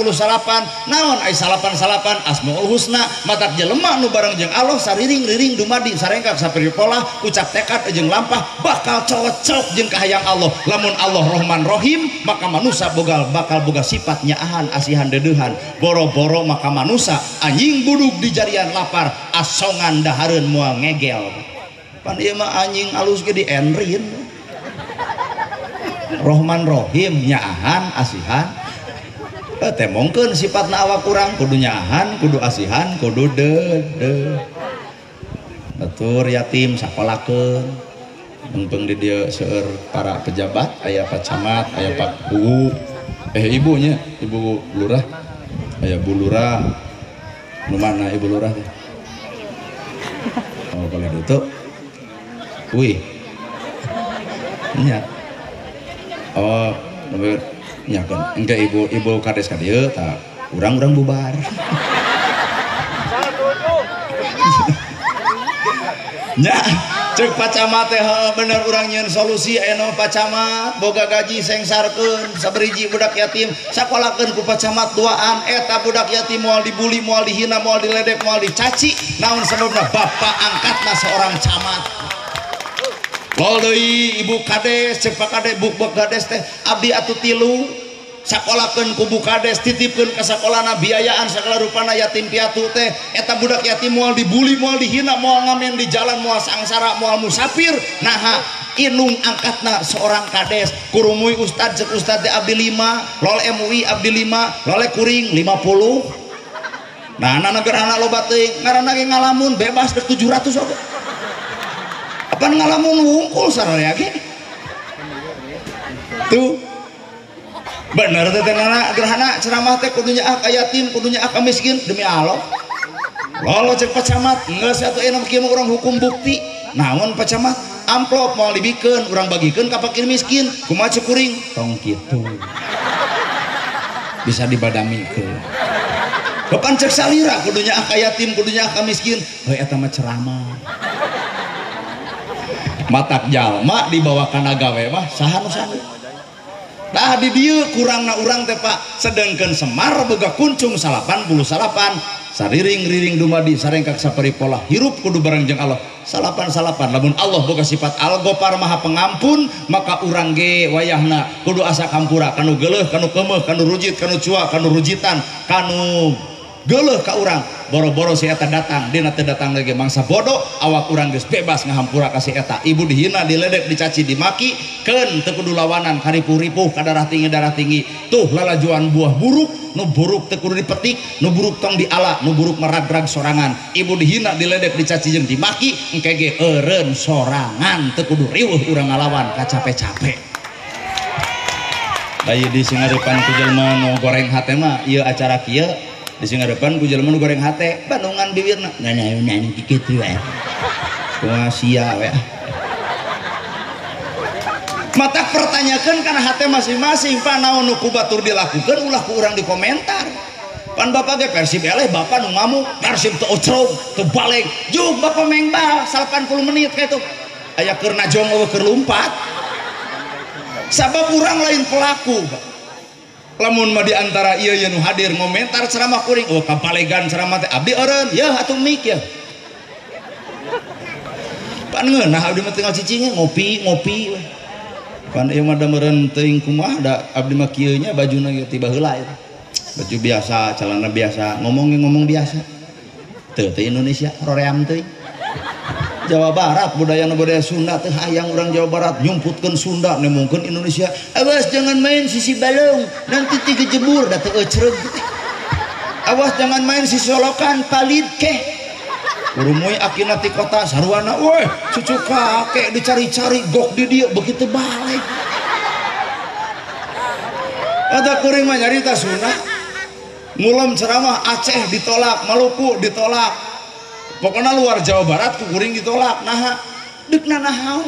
C: naon aya 88 Asmaul Husna matak jelema nu bareng jeung Allah sariring-riring dumadi sarengkak saperpola ucap tekad jeung lampah bakal cocok jeung kahayang Allah lamun Allah Rahman Rahim maka manusia bakal boga sifat nyaahan asihan dedeuhan boro-boro maka manusia anjing budug di jarian lapar asongan dahareun moal ngegel pan ieu mah anjing alus ge di enrin Rahman Rahim nyaahan asihan teh mongkeun sifatna awak urang kudu nyaahan kudu asihan kudu dede batur yatim sakolakeun mumpung di dieu seueur para pejabat aya Pak Camat aya Pak Bu ibunya Ibu Lurah aya Bu Lurah nu mana Ibu Lurah teh oh boleh itu wih nya oh nyakeun engke ibu kades ka dieu tah urang bubar nya ceuk Pak Camat teh bener urang nyieun solusi aya naon Pak Camat boga gaji sengsarkeun saberiji budak yatim sakolakeun ku Pak Camat duaan eta budak yatim moal dibuli moal dihina moal diledek moal dicaci naon sababna bapak angkatna seorang camat lol deui ibu kades ceuk Pak Kades buk kades teh abdi atuh 3 sakolakeun ku Bu Kades titipkeun ka sakolana biayaan sagala rupana yatim piatu teh eta budak yatim moal dibuli moal dihina moal ngamen di jalan moal sangsara moal musafir naha inung angkatna seorang kades kurumuy ustad ceuk ustad teh abdi 5 lol MUI abdi 5 lole kuring 50 nah nagara loba teuing ngaranna ge ngalamun bebas dek 700 oge apaan ngalamun wungkul sararea ge tuh bener teh tenana gerhana ceramah teh kudunya ka yatim kudunya ka miskin demi Allah lolo cek Pak Camat geus atuh aya kieu urang hukum bukti naon Pak Camat amplop moal dibikeun urang bagikeun ka fakir miskin kumaha ceuk kuring tong kitu bisa dibadamikeun kapan cek salira kudunya ka yatim kudunya ka miskin heuh eta mah ceramah matak jalma dibawakan agawe mah saha nu sami nah di dieu kurangna urang teh Pak sedengkeun Semar boga kuncung 88 sariring-riring dumadi sarengkak saparipola hirup kudu bareng jeung Allah 88 lamun Allah boga sifat Al-Ghafar Maha Pengampun maka urang ge wayahna kudu asa kampura kanu geuleuh kanu keumeuh kanu rujit kanu cua kanu rujitan kanu geuleuh ka urang boro-boro si eta datang dina teu datang lagi mangsa bodoh awak urang geus bebas ngahampura ka si eta ibu dihina diledek dicaci dimaki keun teu kudu lawanan karipuh-ripuh ka darah tinggi tuh lalajuan buah buruk nu buruk teu kudu dipetik nu buruk tong diala nu buruk meragrag sorangan ibu dihina diledek dicaci jeung dimaki engke ge eureun sorangan teu kudu riweuh urang ngalawan ka capek-capek bayi di singarepan ku jelema nu goreng hate mah ieu acara kieu di singarepan ku jelema nu goreng hate bandungan bibirna nanya kitu we kumaha sia we mata pertanyakan karena hati masing-masing pan naon nu kubatur dilakukan ulah ku urang di komentar pan bapak ge Persib eleh bapak nu ngamuk Persib teu ocrog teu balik juk bapak main bal 80 menit kitu aya keur najong eueuh keur lumpat sabab urang lain pelaku lamun mah diantara ieu nu hadir ngomentar ceramah kuring oh kapalegan ceramah teh abdi eureun ya atuh mik ya pan ngeunah abdi mah tinggal cicing ngopi we pan ieu mah da meureun teuing kumaha da abdi mah kieu nya bajuna ge tiba heula eta baju biasa celana biasa ngomong biasa teu Indonesia roream teuing Jawa Barat budaya Sunda teh hayang orang Jawa Barat nyumputkeun Sunda nemungkeun Indonesia. Awas jangan main sisi balong nanti tiga jebur da teu ecreug. Awas jangan main sisi solokan palit keh. Urumuy akina ti kota sarwana weh cucu kakek dicari-cari gok di dieu begitu balik. Ada kuring mah nyarita Sunda. Ngulem ceramah Aceh ditolak, Maluku ditolak. Pokoknya luar Jawa Barat ku kuring ditolak. Nah, deuk nanahaw.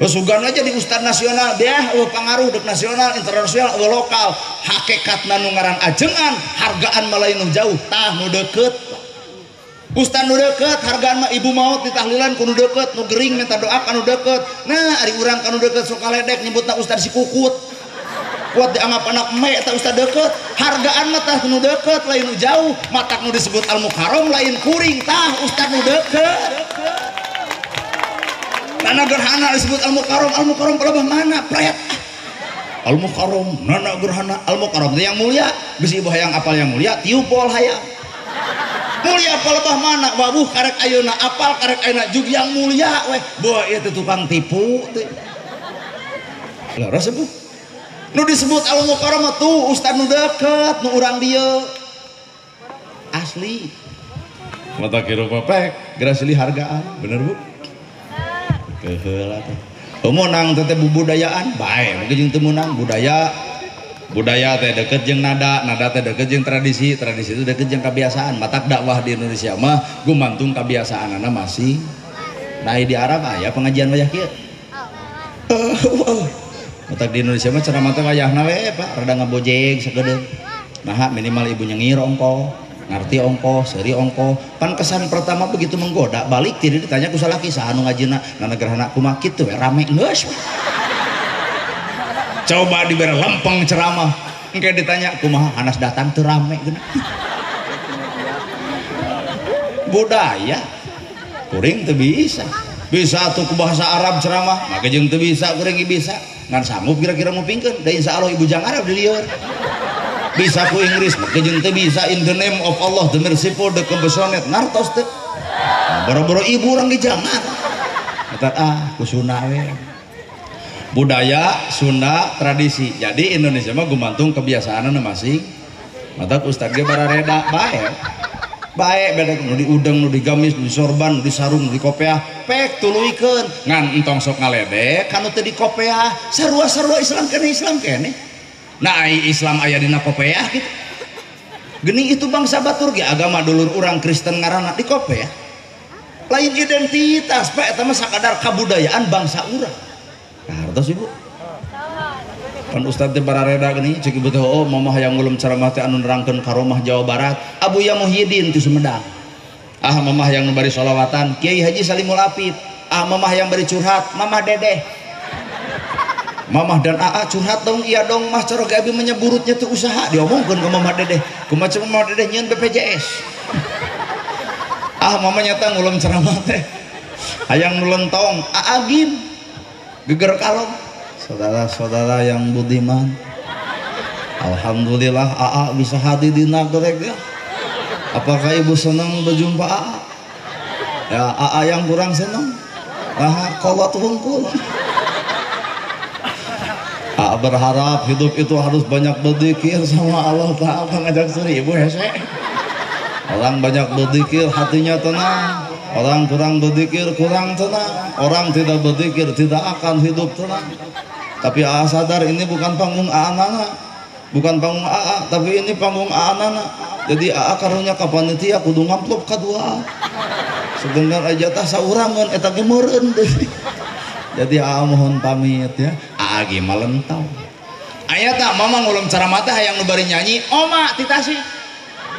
C: Sugan aja di Ustad nasional dia pengaruh deuk nasional, internasional, lokal. Hakikatna nu ngaran ajengan, hargaan malain nu jauh, tah nu deukeut. Ustad nu deukeut, hargaan mah ibu maut ditahlilan ku nu deukeut, nu gering minta doa ka nu deukeut. Nah, ari urang ka nu deukeut sok kaledek nyebutna Ustad si Kukut. Kuat dianggap anak me eta ustad deket hargaan mah tah nu deket lain nu jauh matak nu disebut al mukarrom lain kuring tah ustad nu deket nana gerhana disebut al mukarrom pelebah mana pret al mukarrom nana gerhana al mukarrom yang mulia geus ibu hayang apal yang mulia tiupol hayang mulia pelebah mana wabuh karek ayeuna apal karek ayeuna jug yang mulia weh boh ieu teh tukang tipu teh laras sepuh nu disebut al mukarram tuh ustad nu deket nu urang dieu asli mata kira pepek geura silih hargaan bener bu keheula teh menang teh budayaan bae mungkin jeung teu meunang budaya teh deket jeung nada teh deket jeung tradisi itu deket jeung kebiasaan matak dakwah di Indonesia mah gumantung kebiasaanana masih nah di Arab aya pengajian wayah kieu matak di Indonesia mah ceramah teh wayahna we Pak rada ngabojeg sakedeung nah minimal ibu nyengir ongko ngarti ongko seri ongko pan kesan pertama begitu menggoda balik tidak ditanya ku salaki saha nu ngajina nana gerhana kumaha kitu we rame geus coba dibere lempeng ceramah engke ditanya kumaha Anas datang teu rame geuning budaya kuring teu bisa tuh ku bahasa Arab ceramah maka jeung teu bisa kuring bisa ngan sanggup kira-kira ngupingkeun da insyaallah ibu jang Arab di lieur bisa ku Inggris maka jeung teu bisa in the name of Allah the merciful the compassionate ngartos teu boro-boro ibu urang di jangan eta ku Sunda we budaya Sunda tradisi jadi Indonesia mah gumantung kebiasaanna masing mata ustad ge barareda bae beda nu di udang nu di gamis nu di sorban nu di sarung nu di kopiah pek tuluikeun ngan entong sok ngaledek kanu teu di kopiah sarua-sarua Islam kene nah Islam aya dina kopiah gitu geuning itu bangsa batur ge agama dulur urang Kristen ngaranna di kopiah lain identitas pak eta mah sakadar kabudayaan bangsa urang hartos ibu pan ustad teh barareda geuning ceuk ibu teh oh mamah hayang ngulum ceramah teh anu nerangkeun karomah Jawa Barat Abuya Muhyiddin ti Sumedang mamah hayang nu bari sholawatan Kiai Haji Salimul Apip mamah hayang bari curhat mamah Dedeh mamah dan AA curhat dong iya dong mas cara abi menyeburutnya tuh usaha diomongkeun ke mamah Dedeh kumaha mamah Dedeh nyieun BPJS mamah nyata ngulum ceramah teh hayang nu lentong Agim geger kalong saudara-saudara yang budiman alhamdulillah AA bisa hadir di nagreg ya apakah ibu senang berjumpa AA ya AA yang kurang senang kolot hungkul AA berharap hidup itu harus banyak berzikir sama Allah Ta'ala ngajak seribu hese orang banyak berzikir hatinya tenang orang kurang berzikir kurang tenang orang tidak berzikir tidak akan hidup tenang tapi AA sadar ini bukan panggung AA bukan panggung AA tapi ini panggung AA jadi AA karunya ka panitia kudu ngamplop kadua sedengar aja tah saurangan eta ge meureun jadi AA mohon pamit ya AA ge malentau aya tah mama ngulum ceramah teh hayang nu bari nyanyi oma ti tasih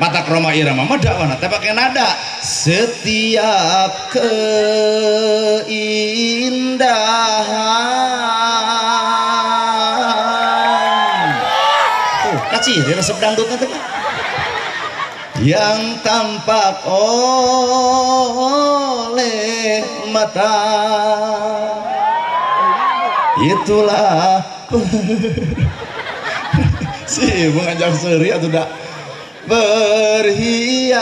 C: mata kroma irama mah dakwana teh pake nada setiap keindahan kacih dia resep dangdutna teh yang tampak oleh mata itulah si mengajak seri atau dak berhiasan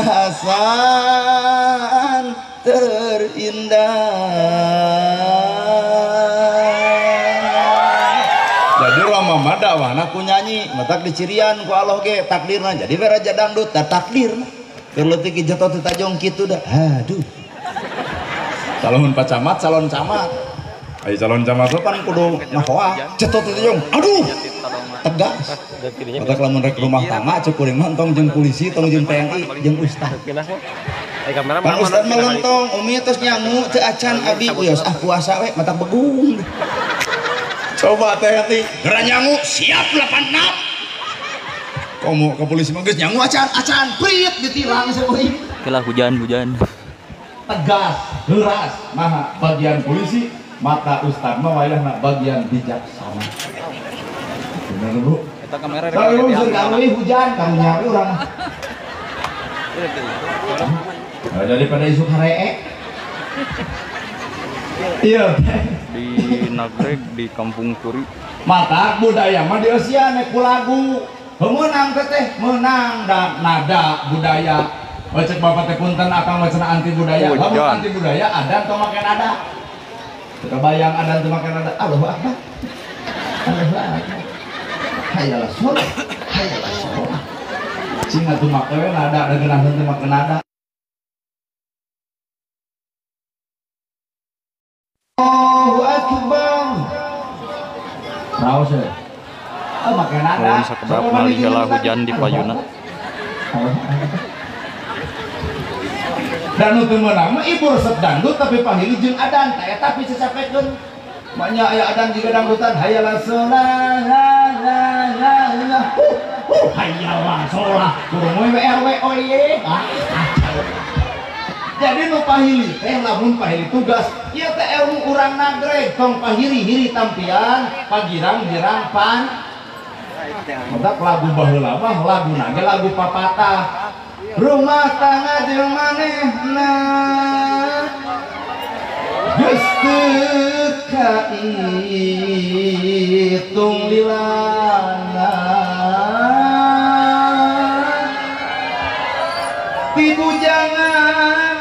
C: perasaan terindah. Jadi Rama Madawah aku nyanyi matak dicirian ku Allah ge takdirna jadi raja dangdut da takdirna keur leutik jatuh teu tajong kitu dah. Aduh. Calon pacamat, calon camat. Ai calon camat kan kudu nahoa jatuh teu tajong. Aduh. Tegas. Matak lamun rek rumah tangga cek kuring mah tong jeung polisi, tong jeung TNI, jeung ustad. Pan ustad melentong umi tos nyangu teu acan abdi geus puasa we matak begung. Coba teh geura nyangu siap 86. Komo ke polisi mah geus nyangu acan prit ditilang seueuing.
D: Kelah hujan.
C: Tegas, heuras, maha bagian polisi, mata ustad mah wayahna bagian bijaksana. Bener Bu.
D: Eta kamera rek.
C: Kalau hujan karunya we urang. Daripada isuk haree. Iya.
D: Di Nagreg di Kampung Turi.
C: Mata budaya mah di Asia ku lagu. Meunang teh menang dan nada budaya. Cek bapak teh punten akang macana anti budaya. Lamun anti budaya adan teu make nada. Teu bayang adan teu make nada. Allahu Akbar. Allahu Akbar. Hayalah sholat. Hayalah sholat. Cing atuh make we nada da geunah teu make nada. Allahu Akbar. Raos ya. Make nada.
D: Lawan sakedap nalihela hujan di payuna.
C: Dan untuk menang ibu resep dangdut tapi pahili jeung adan teh tapi cacapekeun maknya aya adan juga dangdutan hayalah sholat hayalah sholat kudu we RW oye. Jadi nu pahili teh lamun pahili tugas ieu teh ilmu urang Nagreg tong pahiri-hiri tampian pagirang-girang pan matak lagu baheula mah lagu nage lagu papatah rumah tangga jeung manehna geus teu kaitung lilana pibujangan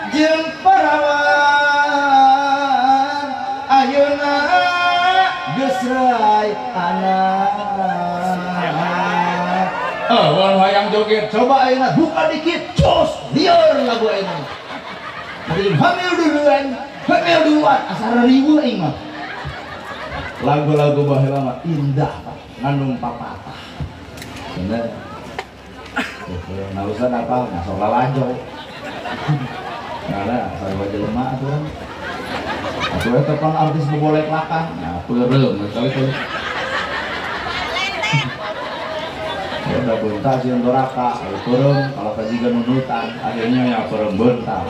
C: jeung parawan ayeuna geus rai anak. Wan hayang joget coba ayeuna buka dikit cus lieur lagu ayeuna. Hamil duluan asal ribu aing mah. Lagu-lagu baheula mah indah Pak, ngandung papatah. Bener. Nah usah apa ngasok lalajo. Nah, sarua jelema aturan. Atuh eta pan artis boleh lakang. Nah, peureum eta itu. Ya udah bentar sih doraka, turun kalau kajian nunutan, akhirnya ya perem bentar.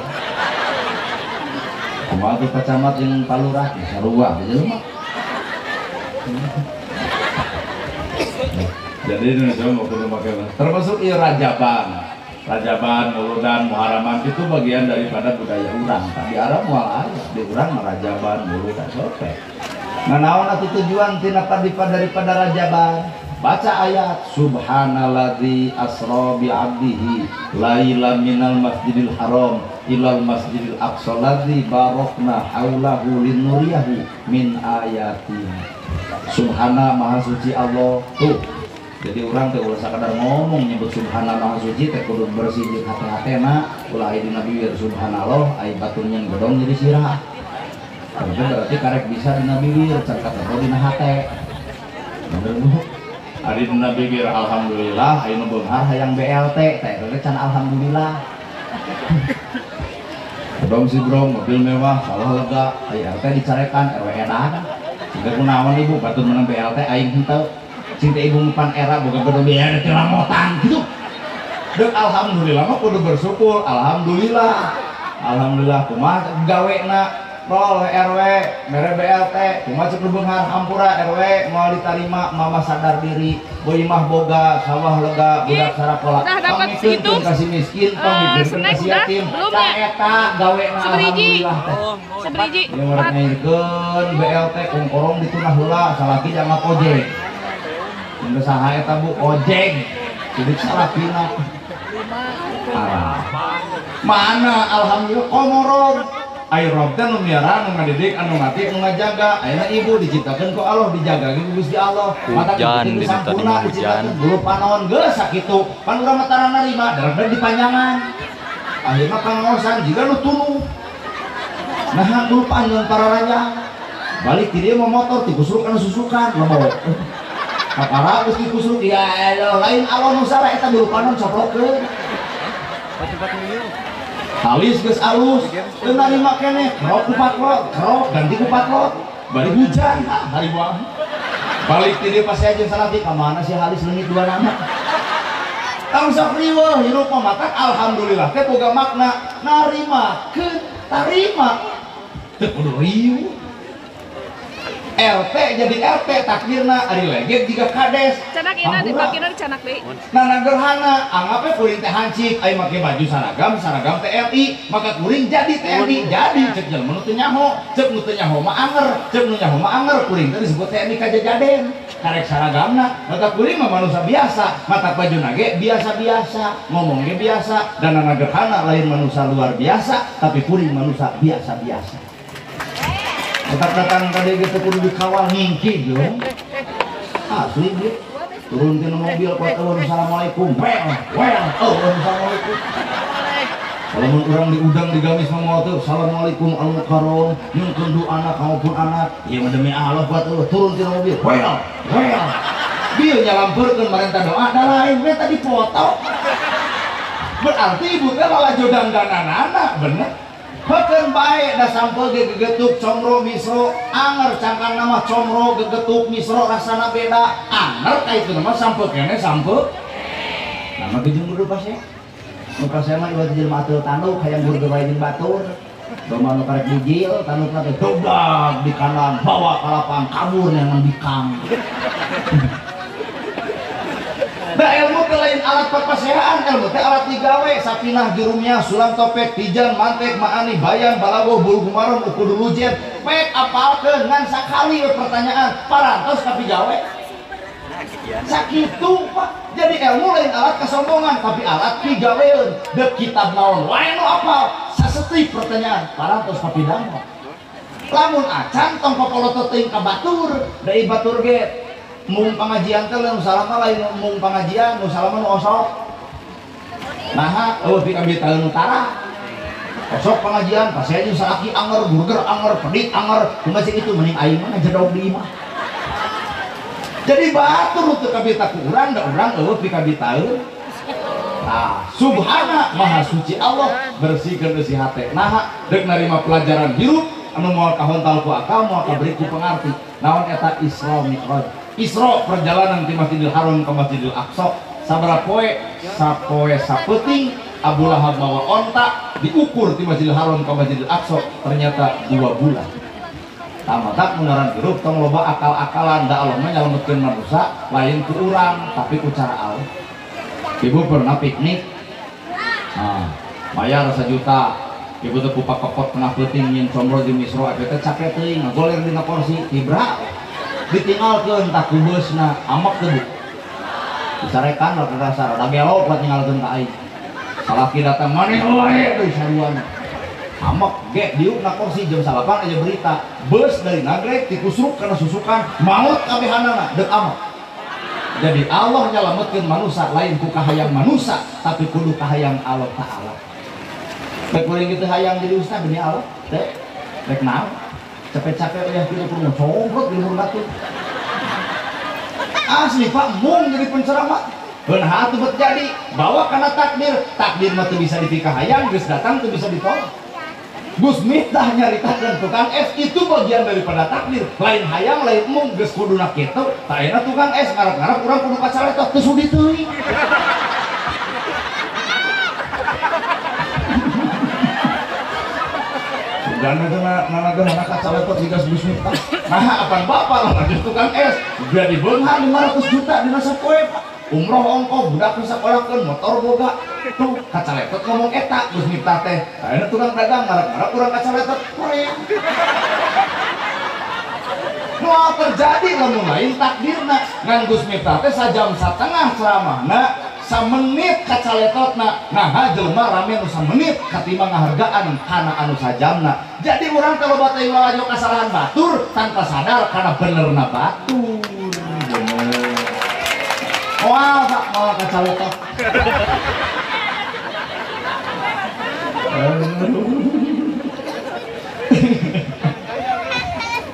C: Kumaha tuh kacamat yang palurah, sarua aja mah. Jadi Indonesia mau kudu pakai termasuk Rajaban, Muludan, Muharaman itu bagian daripada budaya urang. Di Arab mual aja, di urang Rajaban, Muludan, sope. Nah, naon atuh tujuan tina daripada Rajaban? Baca ayat subhanalladzi asra bi 'abdihi lailan minal masjidil haram ilal masjidil aqsa ladzi barakna haulahu linuriyahu min ayatina. Subhana maha suci Allah tuh. Jadi orang teh ulah sakadar ngomong nyebut subhana maha suci teh kudu bersih jeung hate-hatena ulah aya dina bibir subhanallah ai batur nyen gedong jadi sirah. Tapi berarti karek bisa dina bibir can katero dina hate. Bener Bu. Ari dina bibir alhamdulillah ayeuna beunghar hayang BLT teh can alhamdulillah. Gedong si bro mobil mewah salah lega aya teh dicarekan RW edan. Siga kunaon ibu batur menang BLT aing henteu. Cinta ibu ngupan era boga gedong biaya teh lamotan gitu. Deuk alhamdulillah mah kudu bersyukur alhamdulillah. Alhamdulillah kumaha gawena rol RW mere BLT kumaha cek beunghar hampura RW moal ditarima mama sadar diri beuy mah boga sawah lega budak sarakola pamikeun kasih miskin pamikeun kasih yatim ta eta gawena alhamdulillah
E: Seberiji
C: yang urang ngairkeun BLT kongkorong ditunah heula salaki jangan ojek mun saha eta Bu ojek jadi salakina Mana alhamdulillah komoron air rob teh nu miara nu ngadidik anu ngati nu ngajaga ayeuna ibu diciptakeun ku Allah dijaga ge Gusti Allah mata
D: Hujan,
C: kitu
D: di tadi
C: sampurna
D: mah hujan.
C: diciptakeun bulu panaon geus sakitu pan urang mah tara narima darah dipanjangan akhirna pangaosan jiga nu tunu nah bulu panjang para raja balik ti dieu mah motor ti kusruk kana susukan lembok kapara geus dikusruk ya lain Allah nu sara eta bulu panon coplokkeun halis geus alus teu narima keneh kerok ku patlot kerok ganti ku patlot balik hujan hari buang balik ti dieu pas aja salati ka mana si halis leungit dua nama tang sok riweuh hirup mah matak alhamdulillah teh boga makna narimakeun tarima teu kudu riuh RT jadi RT takdirna ari legek jiga kades
E: Canak ina dipakina canak deui.
C: Nana gerhana anggapnya kuring teh hancik aya make baju saragam TNI maka kuring jadi TNI jadi cek jelema nu teu nyaho cek nu teu nyaho mah anger cek nu nyaho mah anger kuring teh disebut TNI kajajaden karek saragamna maka kuring mah manusia biasa mata baju nage biasa-biasa ngomong ge biasa dan nana gerhana lain manusia luar biasa tapi kuring manusia biasa-biasa tetap datang tadi gitu kudu dikawal ngingki dong asli dia turun ke mobil kuat assalamualaikum assalamualaikum kalau orang diudang digamis sama waktu assalamualaikum al-mukarram nyungkun du anak maupun anak ya demi Allah buat turun ke mobil dia nyalamperkan merentah doa ada lain tadi foto berarti ibu teh malah jodang dan anak bener Heukeun bae da sampeul ge gegetuk comro misro anger cangkang nama comro gegetuk misro rasana beda anger ka itu mah sampeul kene sampeul nama gejung kudu pas ya nu pas mah ieu jelema atul tanduk hayang burger wae jeung batur domba nu karek dijil tandukna teh dobrak di kanan bawa ka lapang kabur yang bikang da ilmu teh lain alat perpasehaan ilmu teh alat digawe sapinah jurumnya sulam topek tijan mantek maani bayan balagoh bulu gumaron ukudu lujet pek apalkeun ngan sakali we pertanyaan parantos tapi gawe sakitu Pak jadi ilmu lain alat kesombongan tapi alat digaweun dek kitab naon wae nu apal saseutik pertanyaan parantos tapi damel lamun acan tong popolotot teuing ka batur deui batur ge mung pengajian teh nu salama lain mung pengajian nu salama nu osok nah pika abdi taun utara osok pengajian pas saya jeung salaki anger burger anger pedit anger kumaha itu mending aing mah jedog di imah jadi batur teu kabita ku urang da urang pika abdi taun nah subhana maha suci Allah bersihkeun isi hate nah deuk narima pelajaran hirup anu moal kahontal ku akal moal kaberi ku pengarti naon eta Isra Mi'raj Isra perjalanan di Masjidil Haram ke Masjidil Aqsa sabaraha poe sapoe sapeuting Abu Lahab bawa onta diukur di Masjidil Haram ke Masjidil Aqsa ternyata 2 bulan tamatak mengaran hirup tong loba akal-akalan da Allah mah nyalametkeun manusia lain ku urang tapi ku cara Allah ibu pernah piknik bayar 1 juta ibu teh ku pakepot tengah peuting nyin somro di misro eta teh capek teuing ngagoler dina kursi tibra ditinggalkeun tak ku beusna amak teu bu disarekan rada dasar rada gelo buat ninggalkeun ka aing salaki datang maneh wae deui saruan amak ge diuk na kursi jam 8 aja berita beus dari Nagreg dikusruk kana susukan maut kabehanana deuk amak jadi Allah nyalametkeun manusia lain ku kahayang manusia tapi kudu kahayang Allah Ta'ala rek kuring kitu hayang jadi ustaz demi Allah teh rek naon capek-capek ya kita perlu cobrot di murgatu asli Pak mung jadi penceramah benar itu terjadi bawa karena takdir mah tuh bisa dipikah hayang geus datang tuh bisa ditolak Gus Miftah nyaritakeun tukang es itu bagian daripada takdir lain hayang lain mung geus kuduna kitu tak enak tukang es ngarep-ngarep urang kudu kacaletot teu sudi teuing dan itu nanaga anak kacalepot jika Gus Miftah nah apaan bapak lah lanjut tukang es udah dibeunghar 500 juta dina sapoe Pak umroh ongkoh budak bisa kolakkeun motor boga tuh kacalepot ngomong eta Gus Miftah teh ayeuna tukang dagang ngarep-ngarep urang kacalepot Korea moal terjadi lamun lain takdirna ngan Gus Miftah teh sajam satengah ceramahna samenit kacaletotna nah jelema rame nu samenit katimang ngahargaan kana anu sajamna. Jadi urang kalau batay walajo kasalahan batur tanpa sadar karena benerna batur. Bener. Wah, Pak, mau kacaletot.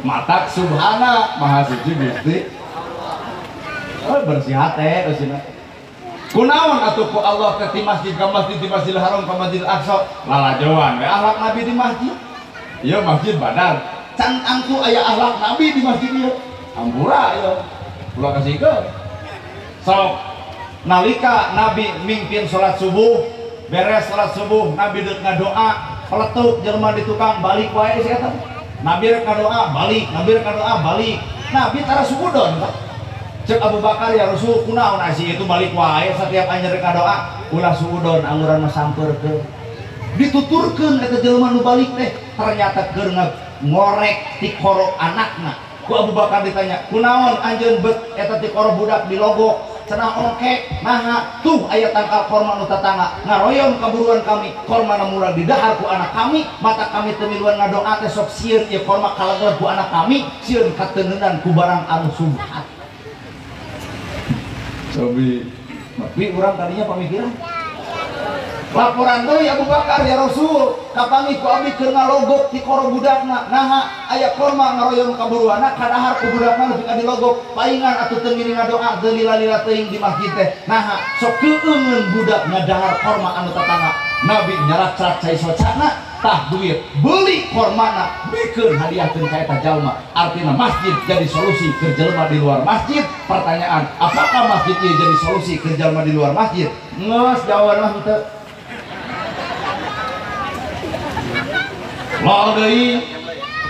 C: Matak subhana maha suci Gusti. Oh, bersih hati usina. Kunaon atuh ku Allah ke masjid ka masjid di Masjidil Haram ka Masjidil Aqsa lalajoan we akhlak Nabi di masjid. Ieu Masjid Badar. Can angku aya akhlak Nabi di masjid ieu. Ampura ieu. Kula kasihkeun. Sok nalika Nabi mimpin salat subuh, beres salat subuh Nabi deuk ngadoa, peletuk jelema di tukang balik wae si eta. Nabi rek ngadoa balik, Nabi rek ngadoa balik. Nabi tara sugudon. Cek Abu Bakar ya Rasul kunaon asi itu balik wae setiap anjeun rek ngadoa ulah sugudon angguran mah sampeurkeun. Dituturkeun eta jelema nu balik teh ternyata keur ngorek ti korok anakna. Ku Abu Bakar ditanya, "Kunaon anjeun bet eta ti korok budak di logok?" Cenah oke, naha tuh ayat tangkal korma nu tatangga ngaroyong kaburuan kami korma na murah di dahar ku anak kami mata kami temiluan ngadoa teh sok sieun ieu korma kalengkeun ku anak kami sieun kateneunan ku barang anu subhat. Sobi tapi urang tadinya pamikiran laporan deui Abu Bakar ya Rasul kapangi ku abdi keur ngalogok ti koro budakna naha aya korma ngaroyong kaburuanna kadahar ku budakna nepi ka dilogok paingan atuh teu ngiring ngadoa teu lila-lila teuing di masjid teh naha sok keueungeun budak ngadahar korma anu tatangga. Nabi nyarat-carat cai socana tah duit beli kormana bikeun hadiahkeun ka eta jalma. Artina masjid jadi solusi keur jelema di luar masjid. Pertanyaan, apakah masjid ieu jadi solusi keur jelema di luar masjid? Geus jawaban mah teu. Lalu deui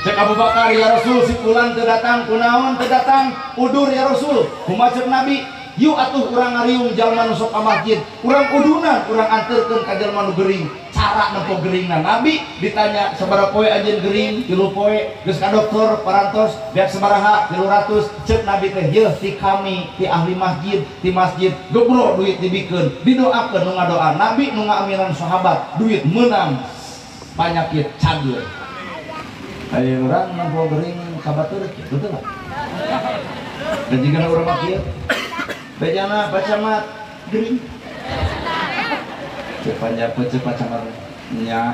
C: cek Abu Bakar ya Rasul si fulan teu datang kunaon teu datang udur ya Rasul kumaha cek Nabi yuk atuh urang ngariung jalma nu sok ka masjid urang udunan urang anterkeun ka jalma nu gering cara nempo geringna. Nabi ditanya sabaraha poe anjeun gering 3 poe geus ka dokter parantos beak sabaraha 300 cek Nabi teh yeuh ti kami ti ahli masjid ti masjid gebro duit dibikeun didoakeun nu ngadoa Nabi nu ngaaminan sahabat duit meunang penyakit cager. Ayo orang nampo gering kabatur betul lah. Dan jika orang makir, bejana pacamat gering. Cepat pacamat nya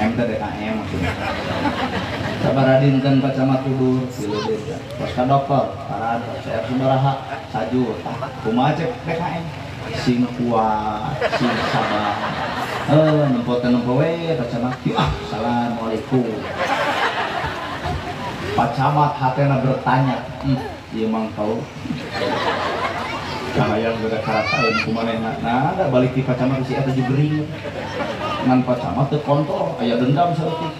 C: M tadi KM maksudnya. Sabaradin kan pacamat tudur siludin. Pas ka dokter, parad saya sumeraha sajur. Kumaha cek PKM? Sing kuat, sing sabar. Nempo we pacamat. Assalamualaikum. Pacamat hatena bertanya, ieu mang tahu. Kahayang udah karasaeun kumanehna. Nah, ada balik di pacamat si eta jebring. Ngan pacamat teu kontrol, aya dendam saeutik.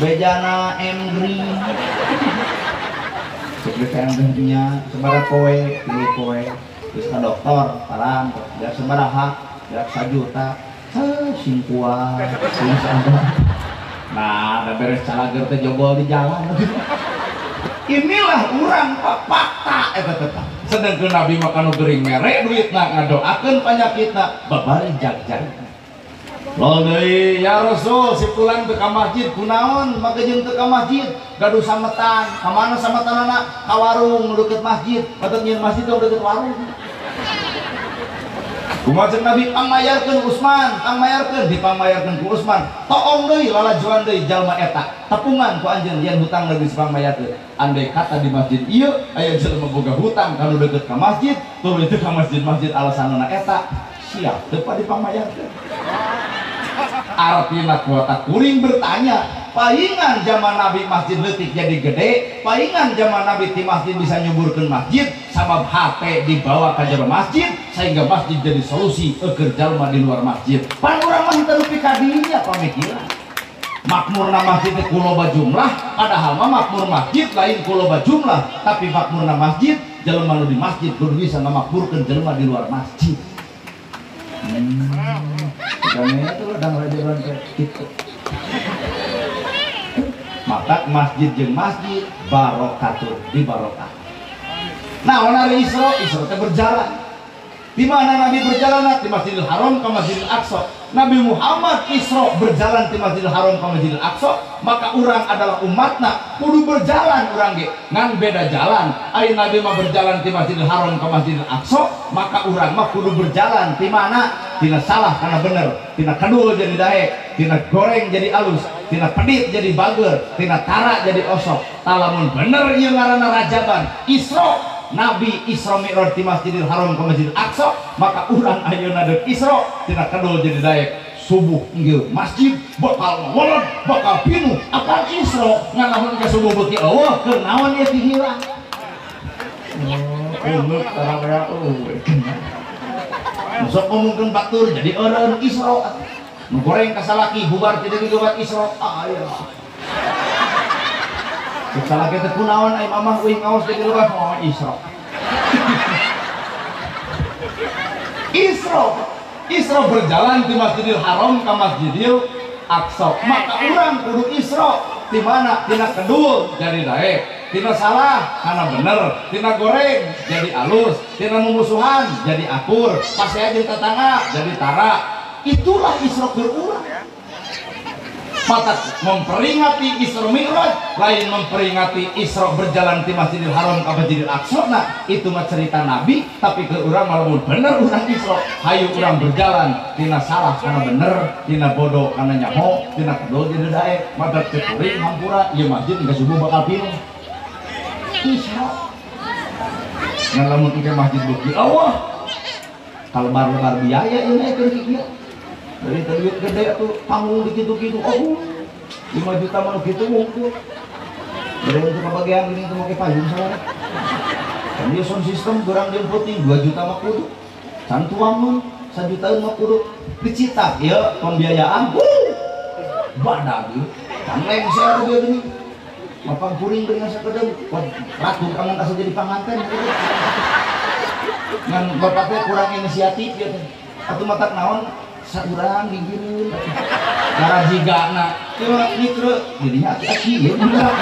C: Bejana emgring. Cek nya sabaraha poe, 3 poe. Terus ka dokter, parang, biar sabaraha, biar 1 juta. Sing kuat, sing sabar. Nah, ada beres calager teh jobol di jalan. Inilah urang fakta eta teh. Sedengkeun Nabi makan gering mere duitna ngadoakeun panyakitna babari jag-jag. Loh deui ya Rasul si fulan teu ka masjid kunaon magejeun teu ka masjid gaduh sametan ka mana sametanana ka warung nu deukeut masjid patut nyieun masjid dong deukeut warung. Kumaha cek Nabi pangmayarkeun Utsman, pangmayarkeun dipangmayarkeun ku Utsman. Toong deui lalajoan deui jalma eta. Tepungan ku anjeun yen hutang lagi dipangmayarkeun. Andai kata di masjid ieu aya jelema boga hutang kanu deukeut ka masjid, tuluy teu ka masjid-masjid alasanna eta siap teu pa dipangmayarkeun. Artina kuota kuring bertanya, paingan zaman Nabi masjid leutik jadi gede, paingan zaman Nabi di masjid bisa nyuburkeun masjid, sabab HP dibawa ka jero masjid sehingga masjid jadi solusi eukeun jalma di luar masjid. Pan urang mah teu nepi ka dinya pamikiran. Makmurna masjid teh kuloba jumlah, padahal mah makmur masjid lain kuloba jumlah, tapi makmurna masjid jelema nu di masjid kudu bisa ngamakmurkeun jelema di luar masjid. Jamnya itu udah rajulan gitu. Maka masjid jeung masjid barokatur di barokah. Nah, hari Isra teh berjalan. Di mana Nabi berjalan di Masjidil Haram ke Masjidil Aqsa. Nabi Muhammad Isra berjalan di Masjidil Haram ke Masjidil Aqsa, maka orang adalah umatna kudu berjalan orang ge ngan beda jalan. Ai Nabi mah berjalan di Masjidil Haram ke Masjidil Aqsa, maka orang mah kudu berjalan di mana? Tina salah karena bener, tina kedul jadi daek, tina goreng jadi alus, tina pedit jadi bager, tina tara jadi osok. Talamun bener ieu ngaranna rajaban Isra. Nabi Isra Mi'raj di Masjidil Haram ke Masjidil Aqsa, maka urang ayeuna deuk Isra tina kedul jadi daek subuh nggeu masjid bakal ngolod bakal pinuh akan Isra ngalamun ke subuh beuki eueuh keur naon ieu hilang. Unek tara-tara eueuh. Masuk ngomongkeun batur jadi eureun Isra. Nu goreng kasalaki bubar ti deui buat Isra. Aya. Salah kita kunaon ay mamah uing ngaos di luar oh Isra. Isra berjalan di Masjidil Haram ke Masjidil Aqsa. Maka orang kudu Isra di mana? Tina kedul jadi daek, tina salah karena bener, tina goreng jadi alus, tina mumusuhan jadi akur, pas aja tetangga jadi tara. Itulah Isra berurang. Maka memperingati Isra Mi'raj lain memperingati Isra berjalan di Masjidil Haram ke Masjidil Aqsa. Nah itu mah cerita Nabi, tapi ke urang malamun bener urang Isra. Hayu urang berjalan tina salah karena bener, tina bodoh karena nyaho, tina kedul jadi daek, maka cekuring hampura ieu masjid engke subuh bakal pinuh. Isra ngalamun ke masjid beuki Allah kalbar-lebar biaya ieu mah keur kieu. Dari duit gede tuh panggung gitu-gitu, oh 5 juta mana gitu ngumpul. Dari untuk bagian ini tuh pakai payung salah. Dan dia sound system kurang diemputin 2 juta mah kudu. Santuangun 1 jutaan mah kudu dicitak ya pembiayaan. Badak gitu. Kanleng saya dia gini. Mapang kuring dengan sekedem ratu kangen kasih jadi panganten. Ngan bapaknya kurang inisiatif ya. Atau matak naon saurang digireun cara jigana cuma mikro jadinya aki-aki ya enggak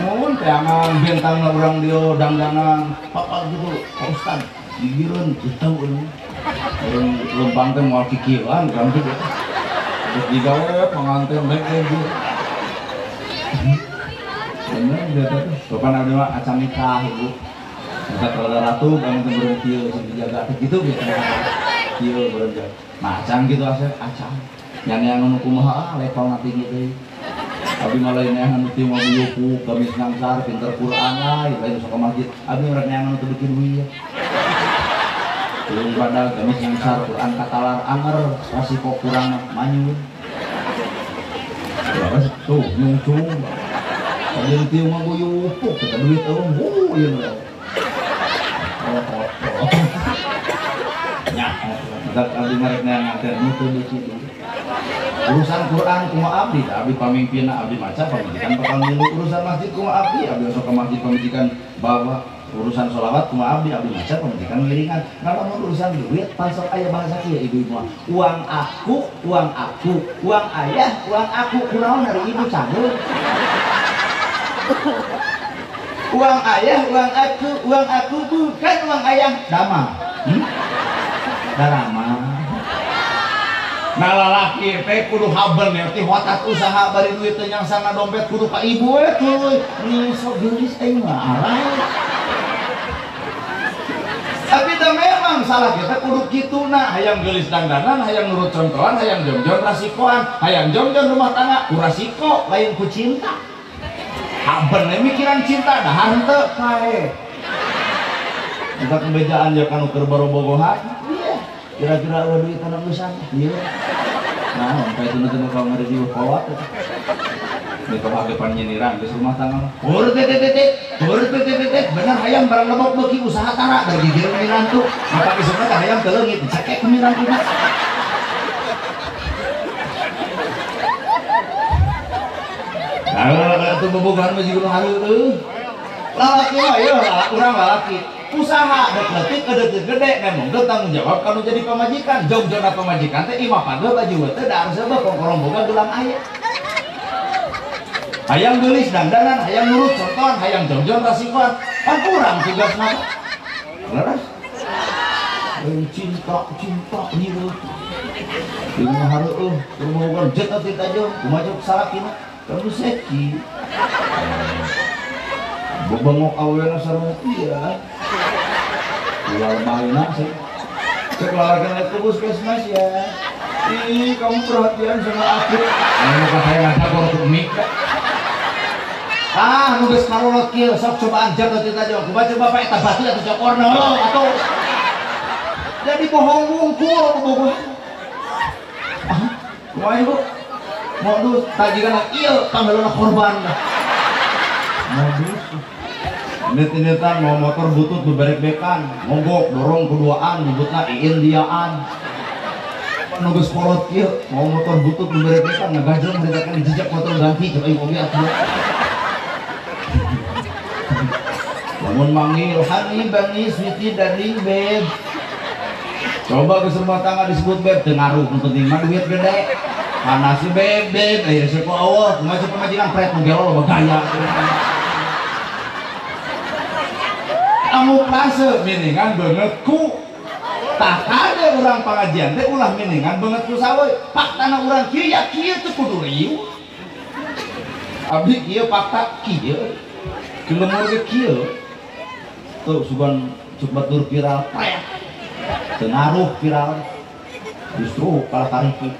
C: mohon teangan bentang orang dia dangdangan apa gitu Pak Ustad digireun kita orang lempang teh moal kikieuan kan gitu terus digawe pengantin baik gitu bener dia tuh kapan ada mah acang nikah ibu kita kalau ratu kamu tuh berhenti dijaga gitu kieu berjaga nah acang gitu asal acang yang anu kumaha level nanti gitu abi malah ini anu teu mau buku gamis nangsar pinter Quran lain sok masjid abi urang yang anu teu bikin wieu turun pada gamis nangsar Quran katalar anger pasti kok kurang manyun tuh nyungcung jadi tiung mah guyup, kita duit orang iya lah. Ya, kita kali mereknya nganter mutu di situ. Urusan Quran kuma abdi, abdi pamimpinna abdi maca pamijikan bakal milu urusan masjid kuma abdi sok ke masjid pamijikan bawa urusan sholawat kuma abdi maca pamijikan ngiringan. Ngalamun urusan duit pansok aya bahasa kieu ibu mah. Uang aku, uang ayah, uang aku kunaon hari ibu cabul. Uang ayah, uang aku bukan uang ayah. Dama, darama. Nah lalaki teh kudu haben ya, ti hotat usaha bari duit teh yang sana dompet kudu ka ibu tuh. Ini sok geulis aing mah arah. Tapi dah memang salah kita kudu kituna, hayang geulis dangdanan, hayang nurut contohan, hayang jom-jom rasikoan, hayang jom-jom rumah tangga, ku rasiko lain ku cinta. Bener mikiran cinta dah hanteu kae. Kita kebejaan ya kan ukur baru-bogohan. Iya. Kira-kira eueuh duit kana urusan. Iya. Nah, kayak tunu-tunu kalau ngari di kolot. Mereka pakai panjeniran di rumah tangga. Hur teh bener hayam barang lebok beuki usaha tara dari gigireun mirantu. Mata kisahna teh hayam teu leungit cekek ku mirantu. Kalau itu bobogan mah juga hareueuh. Lalaki mah ya urang lalaki. Usaha deuk leutik gede memang teu tanggung jawab kalau jadi pamajikan. Jog-jogna pamajikan teh imah pageuh baju teh da harus sebab kongkorong boga gelang aya. hayang gelis dandanan, hayang nurut contohan, hayang jongjon rasikuan, kan kurang tugas nama. Leres. Cinta nyiru. Di rumah hareueuh, rumah ugan jet ati tajam, kumajok salakina, kamu seki. Bebengok awena sareng iya. Ulah mahina sih. Cek lalakeun itu puskesmas ya. Ih, kamu perhatian sama aku. Anu ka saya ada korok mik. Nu geus karolot kieu, sok coba anjar teh tajam. Kumaha bapak eta batu atuh cokorna atuh. Jadi bohong wungkul bohong. Kumaha ibu? Modus tajikan ieu panggalana korban. Modus. Net-netan mau motor butut beberek-bekan, mogok dorong keduaan nyebutna iin diaan. Nugas kolot kieu mau motor butut beberek-bekan ngagajeng mendakan dijejak motor ganti coba ieu mobil atuh. Lamun manggil hani bangi sweetie darling babe. Coba geus rumah tangga disebut beb teu ngaruh, nu penting mah duit gede. Panas si beb aya siapa eueuh, kumaha pamajikan pret nu gelo bagaya. Amu klase miningan banget ku tak ada orang pengajian teh ulah miningan banget ku sawe faktana urang kieu ya kieu teu kudu riuh abdi kieu fakta kieu kelemur ge kieu tuh sugan cuk batur viral prek teu ngaruh viral justru kalah tariki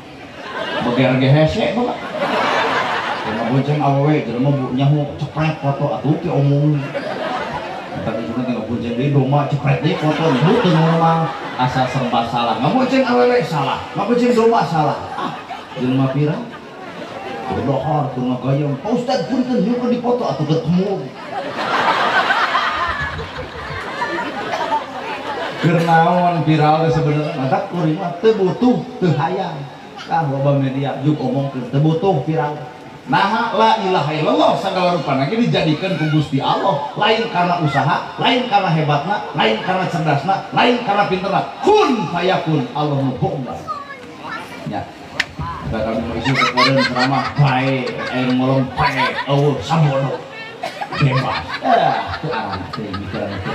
C: beger ge hese bae kana bonceng awewe jelema bu nyaho cepret foto atuh ki omong tapi cuma tinggal bonceng deui domba cepret deui foto ibu teu normal asa serba salah ngabonceng awewe salah ngabonceng domba salah jelema pirang berdohor teu ngagayong Pak Ustad punten ieu di foto atuh ketemu keur naon viral teh sebenarnya matak kuring mah teu butuh teu hayang loba media juk omongkeun teu butuh viral. Nah, la ilaha illallah sagala rupana ge dijadikeun ku Gusti Allah, lain karena usaha, lain karena hebatna, lain karena cerdasna, lain karena pinterna. Kun fayakun, Allah hukum. Ya. Da kami mau isi kemudian ceramah bae, ngolong bae, eueuh sabodo. Bebas. Teu arah teh mikiran itu.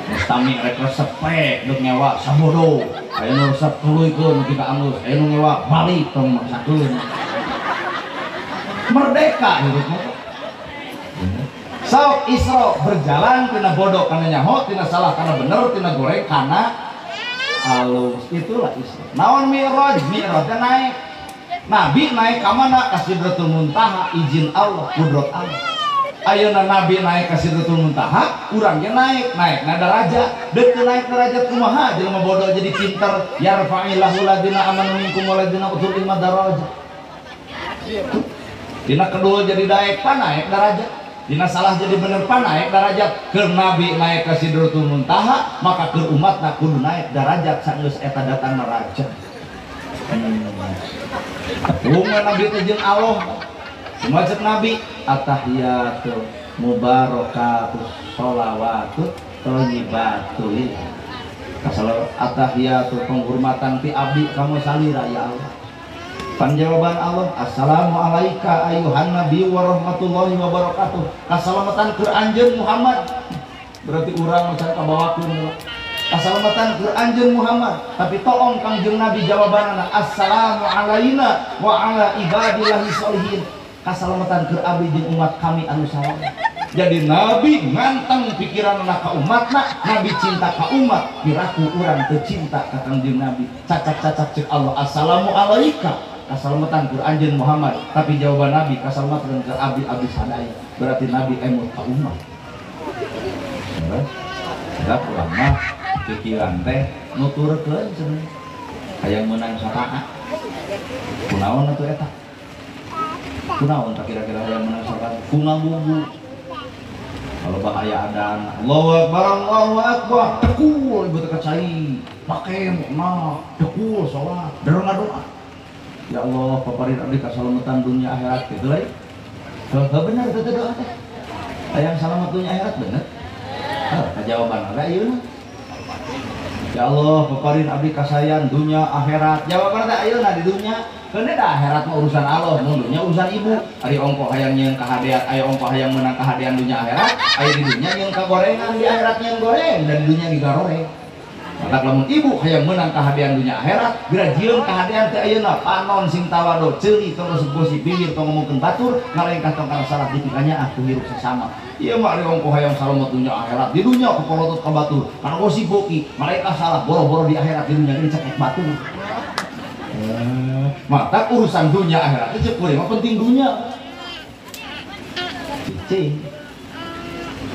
C: Mustami rek resep bae, deuk nyewa sabodo. Aya nu resep tuluikeun nepi ka alus, aya nu nyewa balik tong maksakeun. Merdeka hidupmu sok Isra berjalan tina bodoh kana nyaho tina salah kana bener tina goreng kana halus itulah Isra. Naon Mi'raj teh naik Nabi naik ka mana ka Sidratul Muntaha izin Allah kudrat Allah. Ayeuna Nabi naik ka Sidratul Muntaha urang ge naik na derajat deuk teu naik derajat kumaha jelema bodoh jadi pinter yarfa'illahu ladina amanu minkum waladina utul ilma darajat. Dina kedua jadi naik derajat, dina salah jadi bener naik derajat. Keur Nabi naik ka Sidratul Muntaha, maka keur umatna kudu naik derajat sageus eta datang raja. Bunga Nabi teh jeung Allah. Kumaha Nabi? At-tahiyatu mubarakatuh sholawatut thayyibatul. Kasalo at-tahiyatu penghormatan ti abdi kamu salira ya Allah. Panjawaban Allah, assalamualaikum ayuhan nabi warahmatullahi wabarakatuh. Kasalamatan keur anjeun Muhammad. Berarti urang macam kabawakeun. Kasalamatan keur anjeun Muhammad. Tapi toong kangjeng Nabi jawabanana assalamu alaina wa ala ibadillahi sholihin. Kasalamatan keur abdi jeung umat kami anu saleh. Jadi Nabi nganteng pikiranna ka umatna, Nabi cinta ka umat, piraku urang teu cinta ka kangjeng Nabi. Cacak-cacak cek Allah assalamualaikum. Kasalamatan keur anjeun Muhammad, tapi jawaban Nabi kasalamatan keur abdi sadaya. Berarti Nabi emut ka umat. Da urang mah pikiran teh nuturkeun cenah. Hayang meunang syafaat. Kunaon atuh eta? Kunaon tak kira-kira hayang meunang syafaat? Kungabubu. Kalau bahaya adan Allahu Akbar Allahu Akbar tekul ibu teh cai make mah tekul salat doa. Ya Allah, paparin abdi kasalamatan dunia akhirat gitu lah. Kalau benar itu doa teh. Hayang salamat dunia akhirat bener. Jawaban ada ieu. Ya Allah, peparin abdi kasayan dunia akhirat. Jawaban teh ayeuna di dunia, keuneu da akhirat mah urusan Allah, mun dunia urusan ibu. Ari ongko hayang nyeun kahadean, aya ongko hayang menang kahadean dunia akhirat, aya di dunia nyeun kagorengan, di akhirat nyeun goreng dan di dunia digaroreng. Maka lamun ibu hayang menang kahadean dunia akhirat, birajieun kahadean teh ayeuna panon sing tawado ceuli tong gosip bibir tong ngomongkeun batur, ngalengkah tong kana salah dipikanya aku hirup sesama. Iya mak ari ongko hayang salamet dunia akhirat. Di dunia aku polotot ka batur, kana gosip boki, malaikat salah boro-boro di akhirat di dunia ini cekek batur. Maka urusan dunia akhirat itu cek mah penting dunia. Cicing.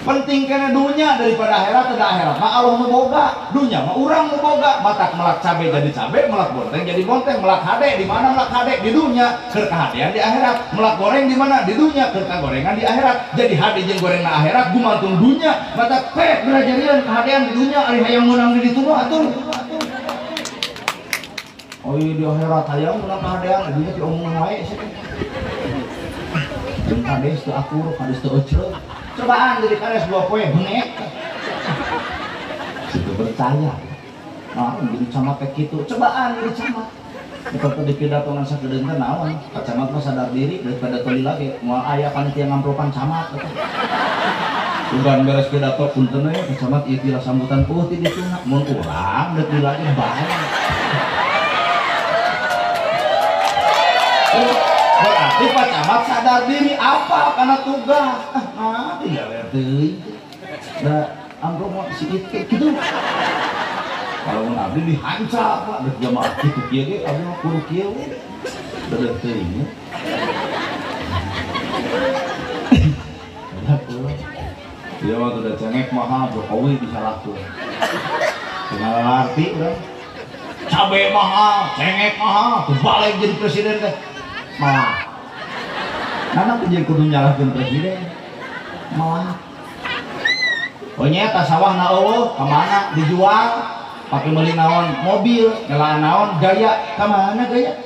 C: Penting karena dunia daripada akhirat ada akhirat mah Allah memboga dunia mah urang memboga matak melak cabe jadi cabe melak bonteng jadi bonteng melak hade di mana melak hade di dunia keur kahadean di akhirat melak goreng di mana di dunia keur kagorengan di akhirat jadi hade jeung goreng na akhirat gumantung dunia matak pek berajarian kahadean di dunia ari hayang meunang di ditu mah atuh oh iya di akhirat hayang meunang kahadean di dunia diomongna wae sih jeung kades teu akur kades teu ecreuh cobaan dari kades 2 poe benek itu percaya nah jadi camat kayak gitu cobaan dari camat kita di pidato ngan sakedeung teh naon camat mah sadar diri daripada toli lagi moal aya panitia ngampropan camat ugan beres pidato punten we camat ieu tilah sambutan ti dituna mun urang deuk dilagi bae berarti Pak Camat sadar diri apa karena tugas tinggal teuing da amro si itu gitu kalau mun abdi dihanca Pak deuk jamaah kitu kieu ge abdi mah kudu kieu deuk teuing dia mah udah cengek mah Jokowi disalahkeun tinggal arti urang cabe mahal cengek mahal tuh balik jadi presiden teh malah karena jadi kudu nyalahkeun presiden malah pokoknya tas sawah na eueuh ka mana dijual pakai meuli naon mobil ngelaan naon gaya ka mana gaya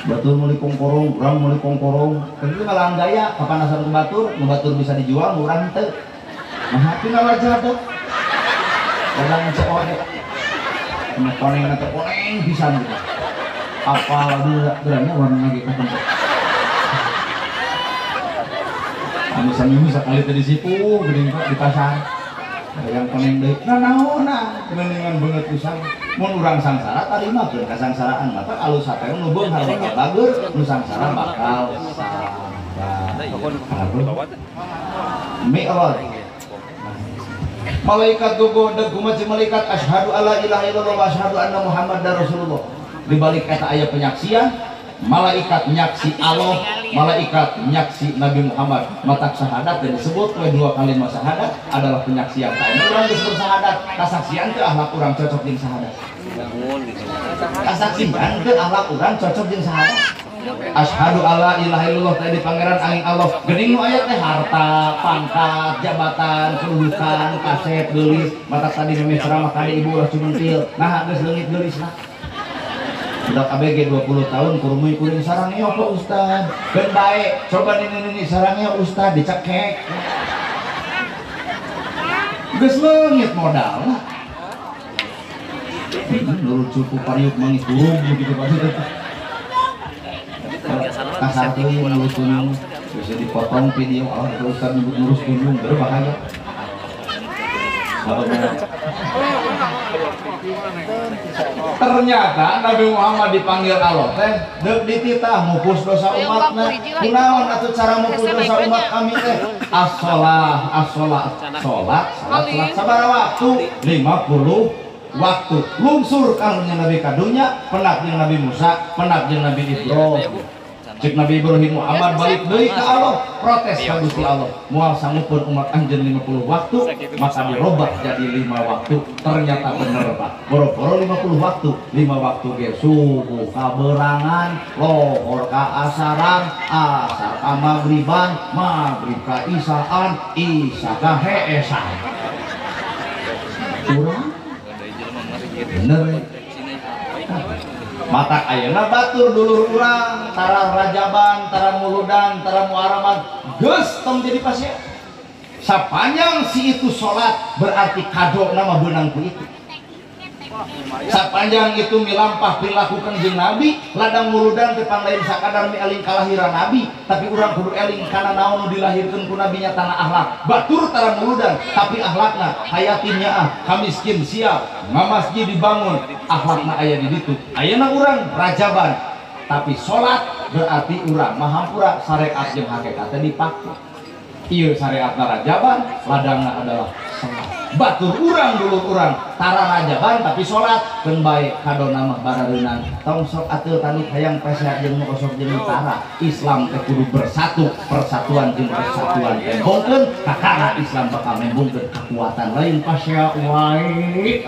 C: batur meuli kongkorong urang meuli kongkorong kitu ngalaan gaya kapanasan ku batur nu batur bisa dijual nu urang teu nah tinggal wajar teh kadang seode koneng na teh koneng pisan gitu apa geraknya warna lagi kan anu sekali tadi sipu geuning di pasar yang koneng deui naona keningan beungeut pisan mun urang sangsara tadi mah keur kasangsaraan mata alus sateung nu beunghar bakal bager nu sangsara bakal sabar mi Allah malaikat gogo deug kumaha malaikat asyhadu alla ilaha illallah wa asyhadu anna muhammadar rasulullah di balik eta aya penyaksian malaikat nyaksi Allah malaikat nyaksi Nabi Muhammad matak syahadat dan disebut oleh 2 kalimat syahadat adalah penyaksian kain urang geus bersahadat kasaksian teu akhlak urang cocok jeung syahadat kasaksian teu akhlak urang cocok jeung syahadat asyhadu alla ilaha illallah tadi pangeran aing Allah geuning nu aya teh harta pangkat jabatan kedudukan kaset geulis matak tadi meme ceramah kali ibu ulah cumentil nah geus leungit geulisna budak ABG 20 tahun kurumuy kuring sarangnya apa Ustad ben bae coba ini sarangnya Ustad dicekek geus leungit modal lah nurut cukup pariuk mangis burung begitu maksudnya kasar teuing nurut kunung bisa dipotong video kalau Ustad nyebut ngurus kunung berbahaya ternyata Nabi Muhammad dipanggil Allah teh deuk dititah mupus dosa umatna kunaon atuh cara mupus dosa umat kami teh as-shalah salat sabaraha waktu 50 waktu lungsur karunya Nabi kadunya penak jeung Nabi Musa penak jeung Nabi Ibrahim cek Nabi Ibrahim Muhammad balik deui ka Allah protes ka Gusti Allah moal sanggupeun umat anjeun 50 waktu maka dirobah jadi 5 waktu ternyata bener Pak boro-boro 50 waktu 5 waktu ge subuh ka berangan lohor ka asaran asar ka maghriban maghrib ka isaan isya ka heesan kurang bener matak ayeuna batur dulur urang tara rajaban tara muludan tara muaraman geus tong jadi pasien Sapanjang si itu sholat berarti kado nama benangku itu. Sapanjang itu milampah perilakukan jeung Nabi, ladang muludan teu lain sakadar mi eling kalahiran Nabi, tapi urang kudu eling kana naon nu dilahirkeun ku Nabi nya tanah akhlak. Batur tara muludan, tapi akhlakna hayatinnya kamiskin siap, ngamasjid dibangun, akhlakna aya di ditu. Ayeuna urang rajaban, tapi sholat berarti urang mahampura syariat jeung hakikat dipake. Ieu syariatna rajaban, ladangna adalah sholat. Batur urang dulu urang tara rajaban tapi sholat keun bae kadona mah barareunan. Tong sok atuh tanu hayang pesehat jeung nu osok jeung tara. Islam teh kudu bersatu, persatuan jeung persatuan tembongkeun kakana Islam bakal nembongkeun kekuatan lain pasya wae.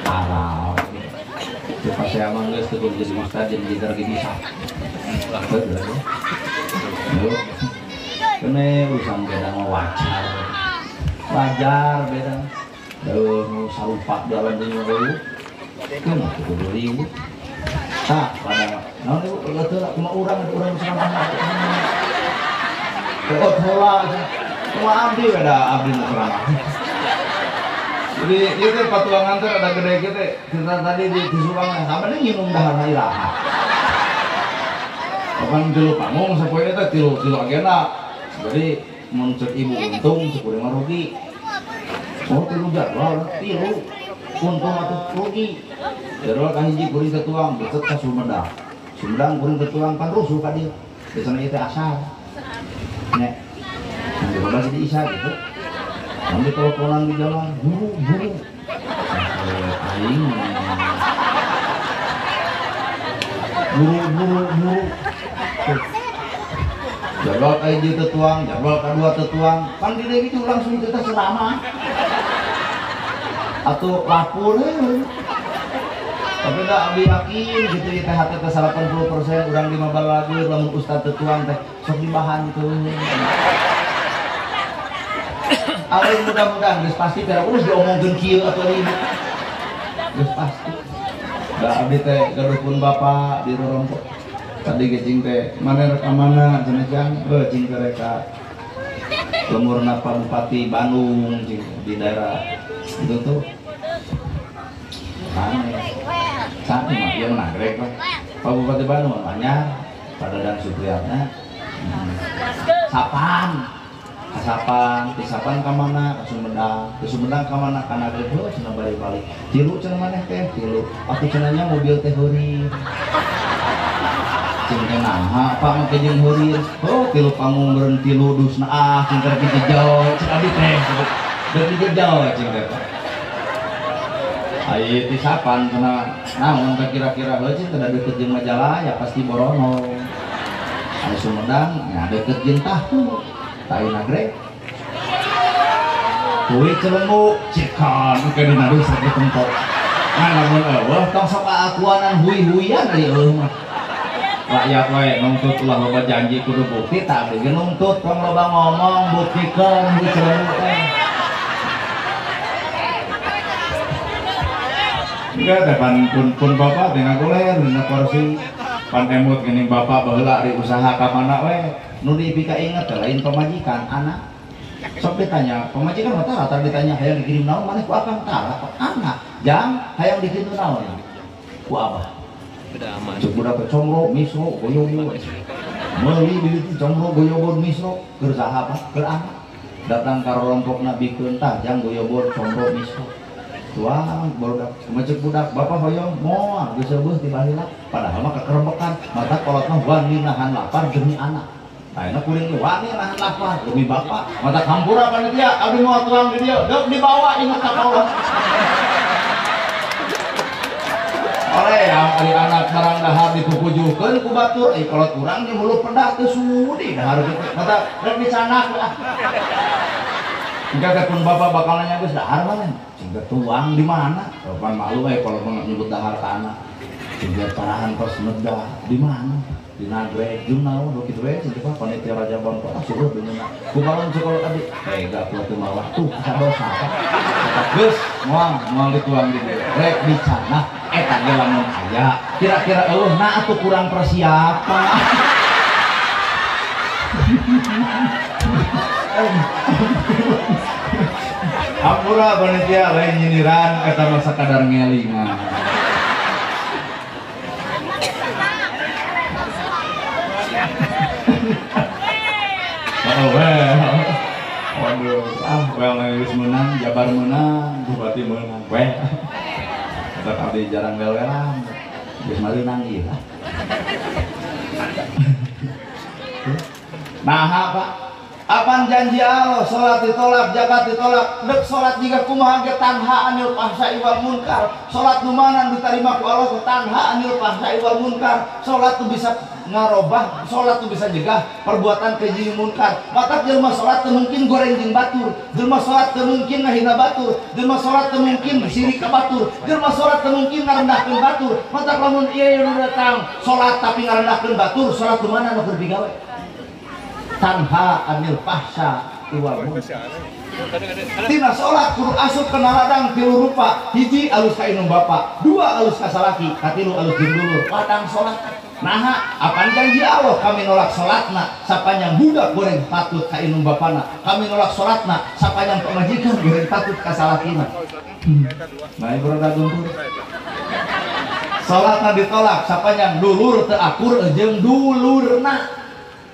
C: Arab. Teu pasya mah geus teu jadi ustaz jeung jigar ge bisa. Kene urusan beda wajar. Wajar beda daun sarupak dalam dunia dulu kan itu dulu tak pada naon itu leuteuh cuma urang sama kok heula cuma abdi beda abdi serama jadi itu patuangan teh ada gede gitu kita tadi di Subang sama nih nginum dahar iraha kapan dulu pamong sapoe teh tilu agena jadi muncul ibu untung sepuluh rugi. Oh tilu jadwal tilu untung atau rugi. Jadwal kan hiji kuring ketuang betet ka Sumedang. Sumedang kuring ketuang pan rusuh ka dieu. Biasana ieu teh asal. Nek. Nanti coba jadi isa gitu. Nanti teleponan di jalan buru. Aing. Buru. Jadwal kayak tetuang, jadwal kedua tetuang, kan di itu langsung kita selama atau lapor tapi enggak abi yakin gitu ya THT 80% urang 15 lagi lamun ustad tetuang teh sok dibahan itu awal mudah-mudahan geus pasti teh urus diomongkeun kieu atau ieu geus pasti da abi teh gaduhkeun bapak di rorongko tadi gecing teh mana rekamana cenah cing reka lemurna Pak Bupati Bandung cing di daerah itu tuh aneh satu mah dia nagrek Pak Bupati Bandung namanya pada dan Supriyatna sapan ka mana ke Sumedang ka mana kana geuh cenah balik-balik tilu cenah maneh teh tilu aku cenahnya mobil teh heuri cing naha Pak mah jeung heurir oh tilu pangungreun tilu dusna cing keur dijejau cing abi teh deuk dijejau cing teh aya ti sapan cenah naon teh kira-kira heuh cing teh deukeut jeung Majalaya pasti borono aya Sumedang nya deukeut jeung Tahtu tai nagrek kuwi celemu cekan ke dina rusak di tempat lamun eueuh tong sok akuanan hui-huian ari eueuh mah rakyat wae nuntut ulah loba janji kudu bukti tak abdi nuntut tong loba ngomong buktikeun di celemu teh enggak teh pun bapak teh ngagoler dina kursi pan emut geuning bapak baheula di usaha ka mana we nu dipika inget lain pemajikan anak sok ditanya pemajikan rata-rata ditanya hayang dikirim naon maneh ku akang tara anak jang hayang dikirim naon ku abah cek budak comro misro goyobod meuli di ditu comro goyobod misro keur saha Pak keur anak datang ka rompokna bikeun tah jang goyobod comro misro tuang budak cek budak bapak hoyong moal geus seubeus di baheula padahal mah kekerebekan mata kolot mah wani nahan lapar demi anak ayeuna kuring wani nahan lapar demi bapak mata kampura panitia abdi moal tuang di dieu deuk dibawa ingat ka kolot oleh ari anak barang dahar dipupujuhkeun ku batur kolot urang di hulu pedah teu sudi dahar kitu mata rek dicanak lah engka pun bapak bakal nanya geus dahar mana cing tuang di mana pan malu kalau nyebut dahar ka anak cing parahan pas medah di mana di nagrek jurnal do kitu we cing Pak panitia raja bonpot suruh dunyana ku balon sekolah tadi gak kuat teu mah tuh sadosa geus moal dituang di rek dicanak eta ge lamun aya kira-kira eueuh na atuh kurang persiapan Ampura panitia lain nyindiran eta mah sakadar ngelingan. Oh well. Waduh, well geus menang, Jabar menang, Bupati menang. Weh. Tetap abdi jarang wel-welan. Geus mari nangis. Nah, Pak. Apaan janji Allah, sholat ditolak, zakat ditolak, dek sholat jika kumaha ge tanha anil fahsai wal munkar, sholat numanan diterima ku Allah tanha anil fahsai wal munkar, sholat tu bisa ngarobah, sholat tu bisa jegah perbuatan keji munkar. Maka jelma sholat teu mungkin goreng jeung batur, jelma sholat teu mungkin ngahina batur, jelma sholat teu mungkin sirik ka batur, jelma sholat teu mungkin ngarendahkeun batur. Mata lamun ieu nu datang sholat tapi ngarendahkeun batur, sholat tu mana nu keur digawe? Tanha anil fahsya wal munkar. Tina sholat kudu asup kana ladang tilu rupa, hiji alus ka inung bapa, dua alus ka salaki, katilu alus jeung dulur. Ladang sholat. Nah, apaan janji Allah? Kami nolak sholatna sapanjang budak goreng patut ka inung bapana. Kami nolak sholatna sapanjang pamajikan goreng patut ka salakina. Bae broda guntur. Sholatna ditolak sapanjang dulur teu akur jeung dulurna.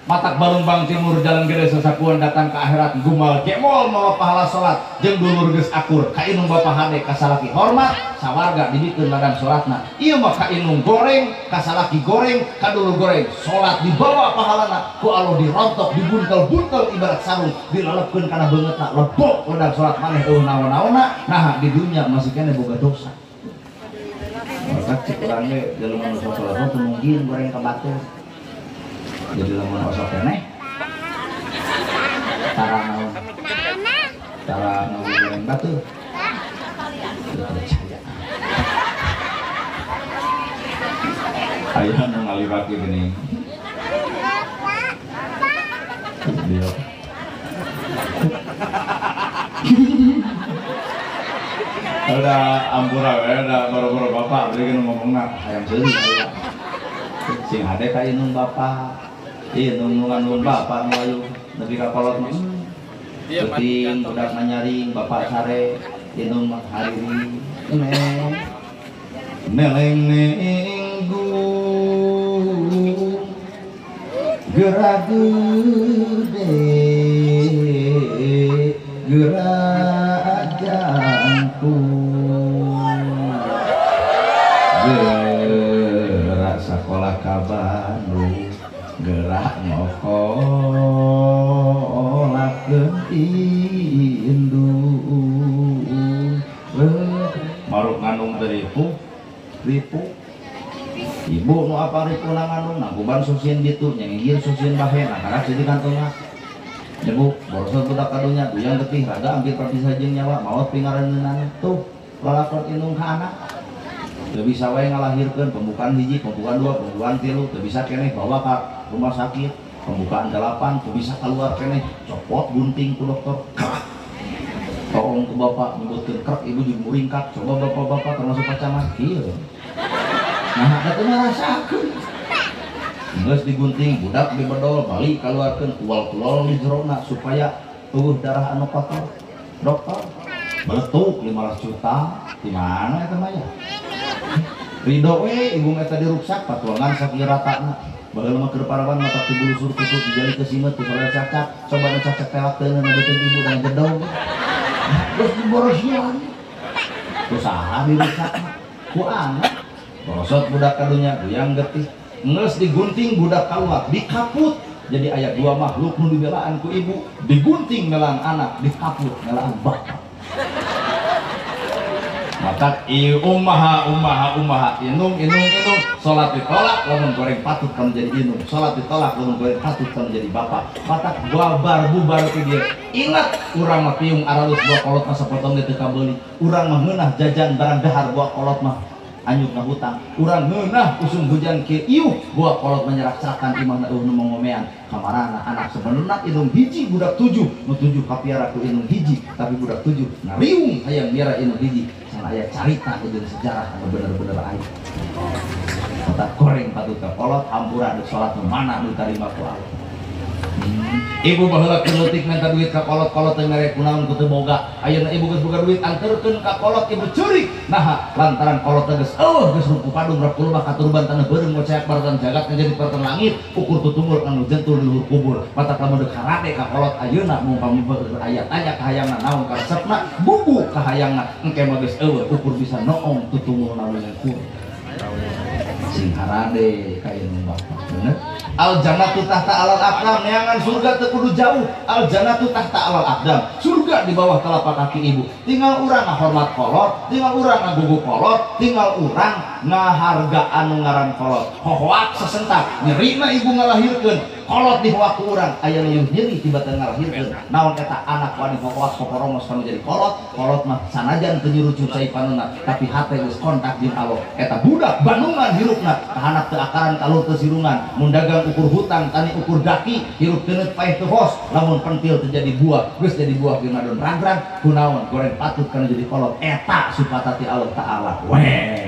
C: Matak Balumbang Timur Jalan Gede Sesapuan datang ke akhirat gumal kemol mawa pahala sholat jeung dulur geus akur ka inung bapa hade ka salaki hormat sawarga dibikeun ladang sholatna. Ieu mah ka inung goreng ka salaki goreng ka dulur goreng sholat dibawa pahalana ku Allah dirontok dibuntel-buntel ibarat sarung dilelepkeun kana beungeutna lebok ladang sholat maneh eueuh naon-naonna. Nah di dunia masih kene boga dosa. Maka cik urang ge jelema nu sholat teu mungkin goreng ka batur. Jadi lamun osok keneh cara naon goreng batu ayah nu ngalibaki gini dia ada ampura ada baru-baru bapak beli ngomongna hayang seuli sing hade ka inung bapak inung ngandung bapak ngayu nepi ka kolot mah penting budak nyaring bapak sare inung mah hariri neleng nenggu gerak gede gerak jantung gerak sekolah ka Bandung gerak ngokolakeun indung maruk ngandung ripu ibu nu apa ripu na ngandung naguban susieun ditu nyengir susieun bahe nah karek jadi kantongna nyebu borosot budak kadunya duyang getih raga hampir perpisah jeung nyawa maot pingareunana tuh lalakon indung ka anak teu bisa wae ngalahirkeun pembukaan hiji pembukaan dua pembukaan tilu teu bisa keneh bawa ka rumah sakit pembukaan 8 teu bisa keluar keneh copot gunting ku dokter tolong ke bapak nyebutkeun krek ibu jeung muringkak coba bapak-bapak termasuk pacamat kieu nah eta mah rasakeun geus digunting budak dibedol balik kaluarkeun kual-kual di jerona supaya eueuh darah anu kotor dokter meletuk 15 juta di mana eta mah ya Ridho we ibu eta diruksak patuangan sakieu ratana bageul mah keur parawan mata ti bulusur tutut dijali ke simet ti pada cacak coba nu cacak telakkeun na beuteun ibu dan jedog terus diborosieun usaha diruksak ku anak borosot budak kadunya duyang getih geus digunting budak kaluar dikaput jadi aya dua makhluk nu dibelaan ku ibu digunting melang anak dikaput melang bapak maka umaha inung sholat ditolak lamun goreng patut kan jadi inung sholat ditolak lamun goreng patut kan jadi bapak mata babar bubar ke dia ingat urang mah piung aralus buah kolot mah sapotong teu kabeuli urang mah ngeunah jajan barang dahar buah kolot mah anyuk na hutang urang ngeunah usum hujan ke iuh buah kolot menyerak-serakan imahna nu ngomean kamarana anak sebenarnya inung hiji budak 7 nu 7 kapiara ku inung hiji tapi budak 7 ngariung hayang miara inung hiji sana aya carita jeung sejarah anu bener-bener aya otak goreng patut ka kolot hampura deuk salat nu mana nu tarima ku Allah Ibu baheula keleutik minta duit ka kolot-kolot teh mere kunaon kudu boga. Ayeuna ibu geus boga duit anterkeun ka kolot ibu curi. Nah, lantaran kolot teh geus geus ruku padung rap kulo mah katurban tanah beureung ngoceak baratan jagat jadi perten langit ukur tutunggul anu jentul di luhur kubur. Mata kamu deuk karate ka kolot ayeuna mumpami aya tanya ka hayangna naon karesepna bubu ka hayangna engke mah geus ukur bisa noong tutunggul naon kur. Sing harade ka ieu bapak bener. Al jannatu tahta alal aqdam, neangan surga teu kudu jauh. Al jannatu tahta alal aqdam, surga di bawah telapak kaki ibu. Tinggal urang ngahormat kolot, tinggal urang ngagugu kolot, tinggal urang ngahargaan ngaran kolot. Hohoak sesentak, nyerina ibu ngalahirkeun kolot di bawah ku urang. Aya nu nyeri tibatan ngalahirkeun. Naon eta anak wani hohoak poporomos kanu jadi kolot. Kolot mah sanajan teu nyurucup saipanuna, tapi hate geus kontak jeung Allah. Eta budak Bandungan hirupna, kahanak teu akaran kalur teu sirungan, mun dagang ukur hutang tani ukur daki hirup teuneut paeh teu hos lamun pentil terjadi buah geus jadi buah ge ngadon ragrag kunaon goreng patut kana jadi kolot eta supatati Allah taala weh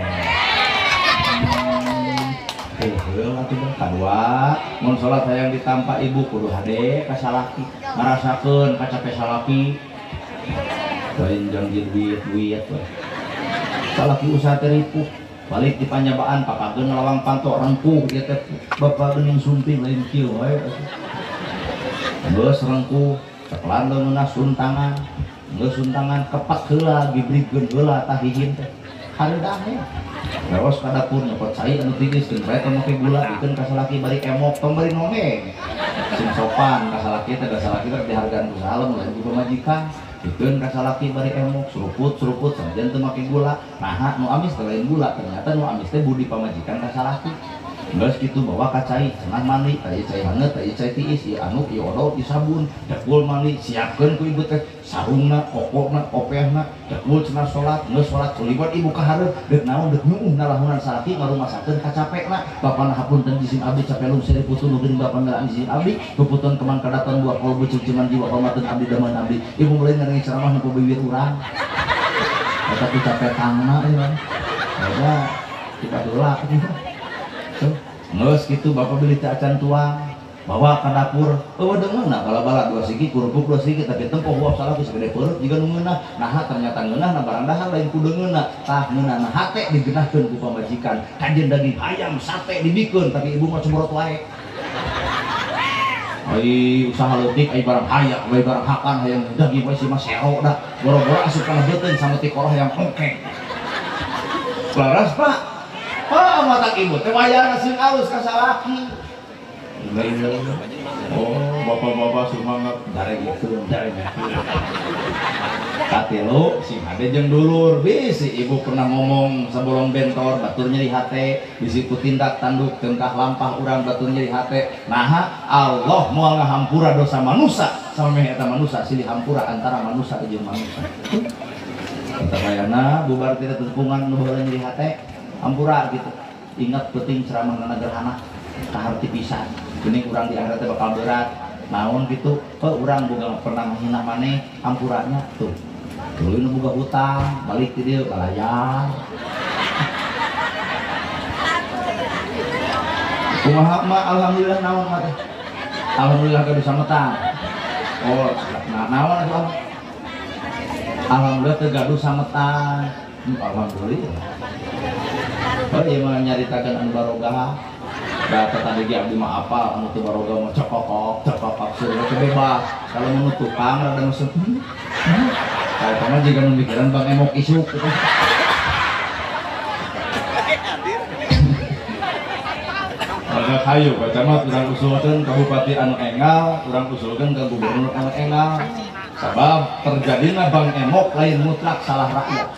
C: kadua mun salat hayang ditampa ibu kudu hade ka salaki ngarasakeun kacape salaki lain jang duit we salaki usaha teh ripuh balik di panjabaan papageun lawang pantok rengkuh ieu teh bapak geuning sumping lain kieu wae geus rengkuh cekelan leungeunna suntangan geus suntangan kepak heula gibrigkeun heula tah hijin teh hareudah we leos ka dapur nyopot cai anu tiris geus bae teu make gula dikeun ka salaki bari emok tong bari nongeng sing sopan ka salaki teh da salaki teh dihargaan ku salem lain ku pamajikan dikeun ka salaki bari emok suruput sanajan teu make gula nah nu amis teh lain gula ternyata nu amis teh budi pamajikan ka salaki geus kitu bawa ka cai cenah mandi aya cai hangat aya cai tiis ieu anu ieu odol ieu sabun dekul mandi siapkeun ku ibu teh sarungna kokokna opehna dekul cenah salat geus salat kulibat ibu ka hareup deuk naon deuk nyuuh nalahunan salaki ngarumasakeun kacapekna bapana hapunten izin abdi capelung seri putu nu geuning bapa ngaran izin abdi puputon keman kadaton buah kolbu cuciman jiwa hormateun abdi daman abdi ibu mulai ngareng ceramah nu bibir urang eta teh capek tangna ieu ada kita heula ngeus gitu bapak beli teh acan tuang bawa ke dapur deungeunna bala-bala dua sigi kurupuk dua sigi tapi tempoh uap salah geus gede perut jiga nu ngeunah nah ternyata ngeunah barang dahar lain kudu ngeunah tah ngeunah hate digeunahkeun ku pamajikan kajen daging ayam sate dibikeun tapi ibu mah cemorot wae ai usaha leutik ai barang hayak ai barang hakan hayang daging masih mah sero dah boro-boro asup kana beuteung sama ti koroh yang engke laras pak mata ibu teh wayahna sing alus ka salaki. Oh, bapak-bapak semangat dari gitu. Katilu sing ade jeung dulur bisi ibu pernah ngomong sabolong bentor batur nyeri hate bisi ku tindak tanduk tengkah lampah urang batur nyeri hate. Nah, Allah moal ngahampura dosa manusia samemeh eta manusia silih hampura antara manusia jeung manusia. Eta bayana bubar tidak tepungan nu baheula nyeri hate. Ampura gitu ingat penting ceramah gerhana kaharti pisan geuning urang di akhirat bakal berat naon gitu urang boga pernah menghina maneh ampuranya tuh tuluy nu boga hutang balik ti dieu balayar kumaha mah alhamdulillah naon mah teh alhamdulillah geus sametang oh naon atuh alhamdulillah teu gaduh sametang alhamdulillah. Oh iya mah nyaritakeun anu barogah. Da tadi ge abdi mah apal anu teu barogah mah cokok suruh bebas. Kalau mun tukang rada masuk. Kayak pamah jiga nu mikiran Bang Emok isuk gitu. Maka kayu bacamat urang usulkeun ka bupati anu engal, urang usulkeun ka gubernur anu engal. Sabab terjadina Bang Emok lain mutlak salah rakyat.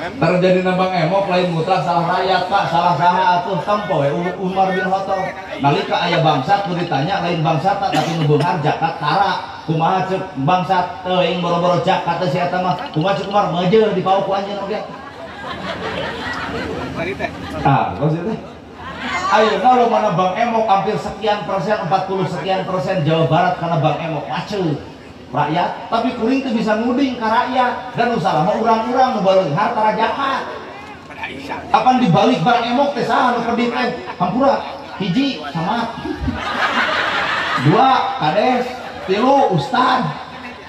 C: Terjadi nambang emok lain mutlak salah rakyat pak salah saha atuh tempo Umar bin Khattab nalika aya bangsat nu ditanya lain bangsat tapi nu beunghar zakat tara kumaha ceuk bangsat teuing boro-boro zakat teh si eta mah kumaha ceuk Umar meujeuh dipauk ku anjeun oge terus teh ayeuna lomana Bang Emok hampir sekian persen 40 sekian persen Jawa Barat karena Bang Emok macet rakyat tapi kuring tuh bisa nuding ke rakyat dan usaha mah urang-urang nu balik harta zakat apan dibalik Bang Emok teh saha nu pedit teh hampura hiji sama 2 kades, 3 ustad,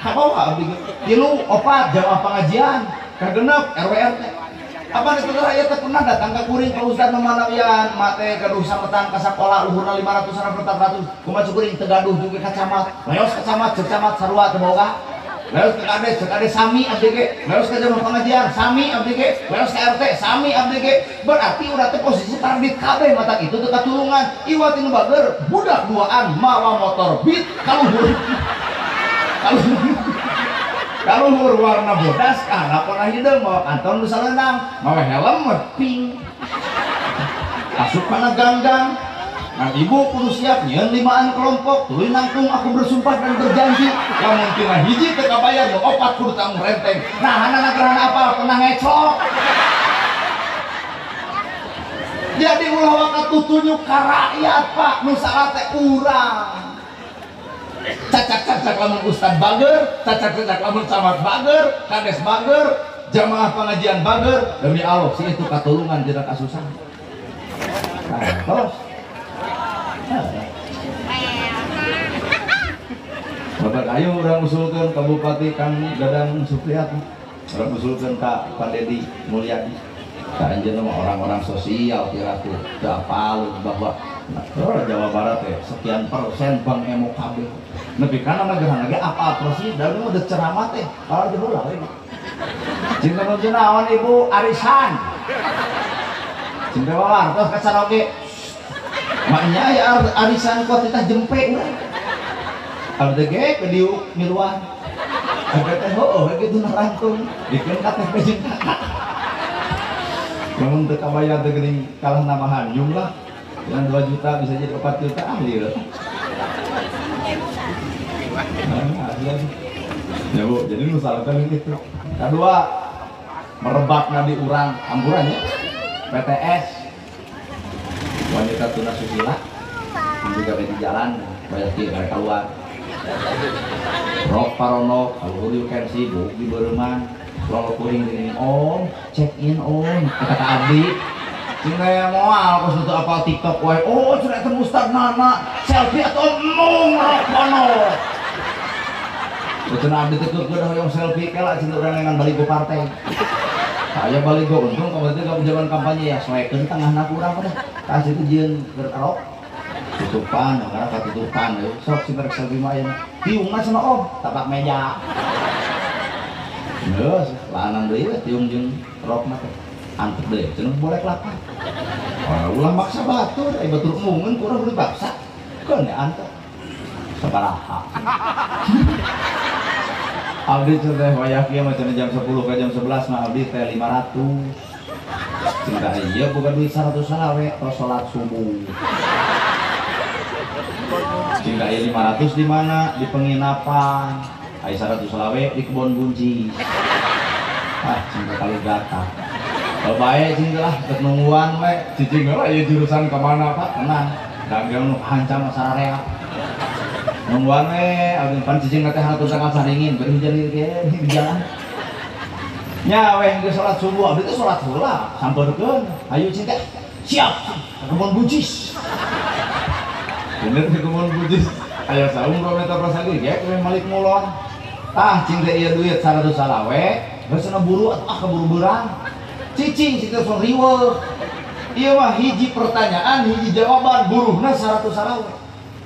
C: apa abdi 3 4 jamaah pengajian, kagenep RW RT. Apa itu rakyat pernah datang ke kuring ke ustad memanawian mate gaduh sametan ka sakola luhurna 500 sampai 400 kumaha kuring tegaduh juga kacamat leos kacamat sarua teu boga leos ke kades sami abdi ge leos ka jamaah pengajian sami abdi ge leos ka RT sami abdi ge berarti urang teh posisi tarbit kabeh mata itu teu katulungan iwa tinu bager budak duaan mawa motor beat kaluhur kaluhur warna bodas kana pernah hideung mawa kanton nu salendang mawa helm pink asup kana ganggang. Nah ibu kudu siap nyeun 5an kelompok tuluy nangtung aku bersumpah dan berjanji lamun tina hiji teu kabayar nu 4 kudu tanggung renteng. Nah hana gerhana apa pernah ngecok. Jadi ulah wakat tutunjuk ka rakyat Pak nu salah teh urang. Cacak-cacak lamun ustad bager, cacak-cacak lamun camat bager, kades bager, jamaah pengajian bager, demi Allah sih itu katulungan jenak asusan. Terus Bapak ayo orang usulkan ke Bupati Kang Dadang Supriyatna, orang usulkan ke Pak Dedi Mulyadi, ke anjeun orang-orang sosial kira-kira teu apal bahwa Jawa Barat ya sekian persen Bang Emo KB nepi kana negara ge apa sih da nu udah ceramah teh kalau jero lah we cinta nu naon Ibu arisan cinta wawar tos kacaroge maknya ya arisan kok titah jempe urang abdi ge ke diuk miluan abdi teh heueuh we kitu narangtung dikeun KTP jeung kakak lamun teu kabayar teu geuning kalah namahan jumlah dengan 2 juta bisa jadi 4 juta ahli loh. Ya Bu, jadi misalkan gitu. Kedua, merebakna di urang amburannya PTS wanita tunasusila juga di jalan banyak mereka keluar rok paronok kalau you can see bu di bereman kalau kuring ini om check in om kata abdi Cina moal kos itu apa TikTok wae. Oh, cerita Ustaz Nana selfie atau mung rokono. Cenah abdi teh keur hoyong selfie kala cina urang dengan baligo partai. Saya baligo untung kalau itu ke zaman kampanye ya soekeun tengahna urang teh. Kasih itu jieun keur erok. Tutupan, karena katutupan euy. Sok sing rek selfie mah aya. Tiungna cenah om, tapak meja. Geus, lanang deui tiung jeung rokna teh. Antep deh, cenah boleh kelapa. Ulah maksa batur, batur mungen kurang beli baksa. Kan ya antep. Sabaraha. Abdi teh wayah kieu mah cenah jam 10 ke jam 11 mah abdi teh 500. Cenah ieu bukan duit 100 salawe tos salat subuh. Cenah ieu 500 di mana? Di penginapan. Ai 100 salawe di kebon buncis. Cenah kali gata. Kalau baik cing lah ketemu we cicing lah ya jurusan kemana Pak tenang dagang nu hancam sararea nungguan we abis pan cicing teh hatur sangat saringin berhujan di jalan nya we geus salat subuh abis itu salat heula sampeurkeun ayo cing teh siap kebon buncis bener ke kebon buncis aya saung kilometer persegi ge we malik mulon tah cing teh ieu duit 100 salawe geus buru atuh keburu berang cicing si telepon riweuh ieu mah hiji pertanyaan hiji jawaban buruhna 100 salawe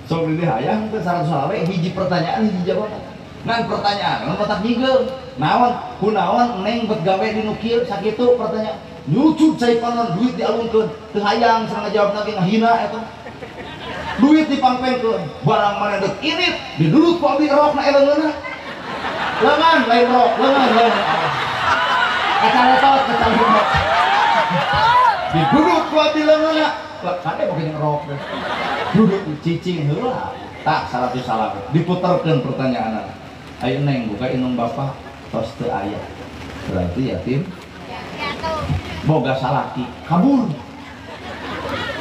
C: sok di hayang teh 100 salawe hiji pertanyaan hiji jawaban ngan pertanyaan nu matak nyigeung naon kunaon neng bet gawe di nu kieu sakitu pertanyaan nyucuk cai panon duit dialungkeun teu hayang sareng ngajawab lagi ngahina eta duit dipangpengkeun barang mana deuk irit diduduk ku abdi rokna eleungeunna lengan lain rok lengan kacaletot diduduk kuat di lengannya kade mungkin ngerok duduk cicing heula tak 100 salawe diputerkeun pertanyaan ayo neng buka inung bapak tos teu aya berarti yatim boga salaki kabur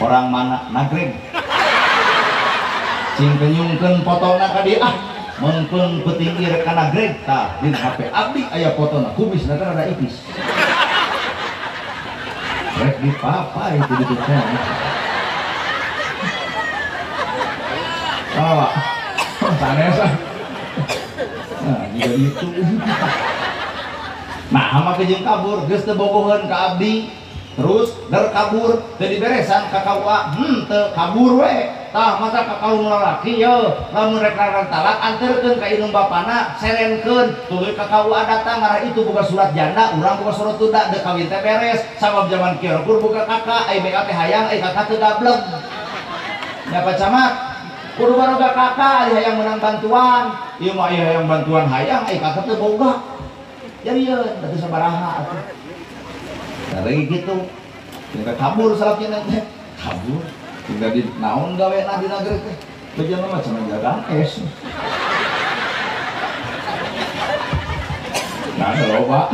C: orang mana nagreg cing kenyungkeun fotona ka dieu mengkeun peuting ieu ka nagreg tah dina HP abdi aya fotona kubisna teh rada ipis rek di papa itu di depan Oh, sanes lah. Nah, juga gitu. Nah, sama kejeng kabur, geus teu bogoheun ka abdi. Terus der kabur teu diberesan ka KUA. Teu kabur we. Tah masa ka kaum lalaki ye, lamun rek talak anterkeun ka indung bapana, serenkeun tuluy ka KUA datang ngarah itu buka surat janda, urang buka surat tunda, deu kawin teh beres. Sabab zaman kieu buka kakak, ai BA teh hayang, ai kakak teu gablek. Nya Pak Camat, kudu baroga kakak, ai hayang menang bantuan. Ieu mah ai hayang bantuan hayang, ai kakak teu boga. Jarieun, teu sabaraha atuh. Dari gitu, tinggal kabur salahnya nanti, kabur, tinggal di naon gawe di negeri teh, bejalan macam jaga es. Nah, kalau Pak,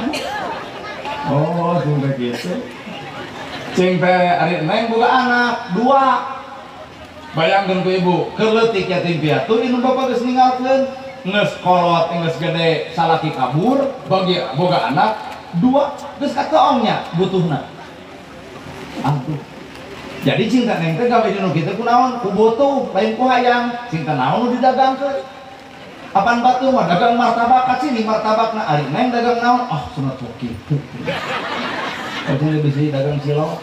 C: oh, sudah gitu. Cing teh ari neng boga anak 2. Bayangkeun ku ibu, keleutik yatim piatu inu bapak geus ninggalkeun, geus kolot, geus gede, salaki kabur, bagi boga anak 2, terus kata ongnya butuhna. Aduh. Jadi cinta neng teh gawe dinu kitu kunaon? Ku butuh, lain ku hayang. Cinta naon nu didagangkeun? Apaan batu mah dagang martabak ka sini martabakna ari neng dagang naon? Ah, cenah tuh kitu. Jadi bisa dagang cilok.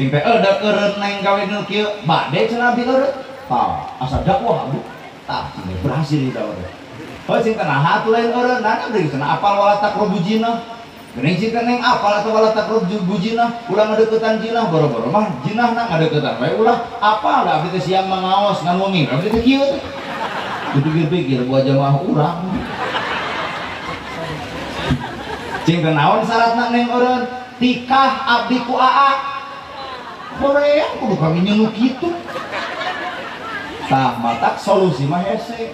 C: Cing teh da eureun neng gawe dinu kieu, bade cenah abi eureun. Tah, asa dakwah abu. Tah, berhasil di dakwah. Oh cinta nah atuh lain eureun nana deui cenah apal walatak robujina. Geuning cinta neng apal atau walatak robujina, ulah ngadeuketan jinah boro-boro mah jinahna ngadeuketan bae ulah apal da abdi teh siang mangaos ngan wengi abdi teh kieu teh. Dipikir-pikir buat jamaah urang. Cinta naon syaratna neng eureun? Tikah abdi ku AA. Korea kudu kami nyeunu kitu. Tah matak solusi mah hese.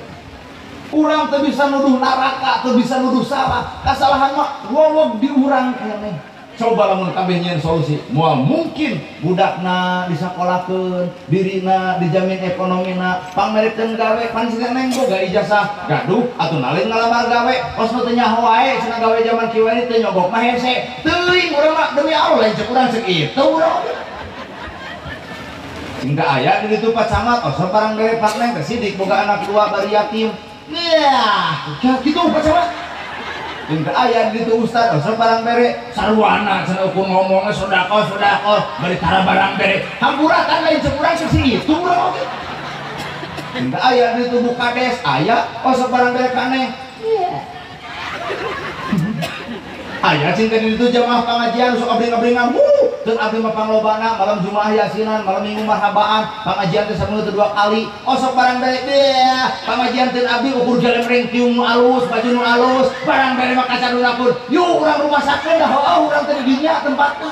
C: Urang teu bisa nuduh neraka, teu bisa nuduh salah. Kasalahan mah wowog di urang keneh. Coba lamun kabeh nyieun solusi. Moal mungkin budakna disakolakeun, dirina dijamin ekonomina, pangmerekeun gawe, pan sing neng boga ijazah gaduh atuh nalin ngalamar gawe, kosna teu nyaho wae cenah gawe zaman kieu we teu nyogok mah hese. Teuing urang mah demi Allah lain cek urang cek itu urang. Singga aya di ditu Pak Camat, osor barang gawe Pak Neng teh sidik boga anak 2 bari yatim. Ya, gitu Pak Camat. Tinggal ayah gitu Ustad, osor barang bere sarwana, cenah ukur ngomongnya sodako, bari tara barang bere. Hampuratan lain sekurang sisi itu urang oge. Tinggal ayah gitu Bukades, ayah osor barang bere kaneh. Iya. Ayah cinta itu jamaah pengajian sok abring-abringan, dan abdi mah panglobana malam Jumat Yasinan, malam Minggu marhabaan, pengajian teh samueu 2 kali. Osok barang bere deh, pengajian teh abdi ukur jalan ringkiung nu alus, baju nu alus, barang bere mah kacadunakeun. Yuk urang rumah sakit dah, urang teh di dinya tempatna.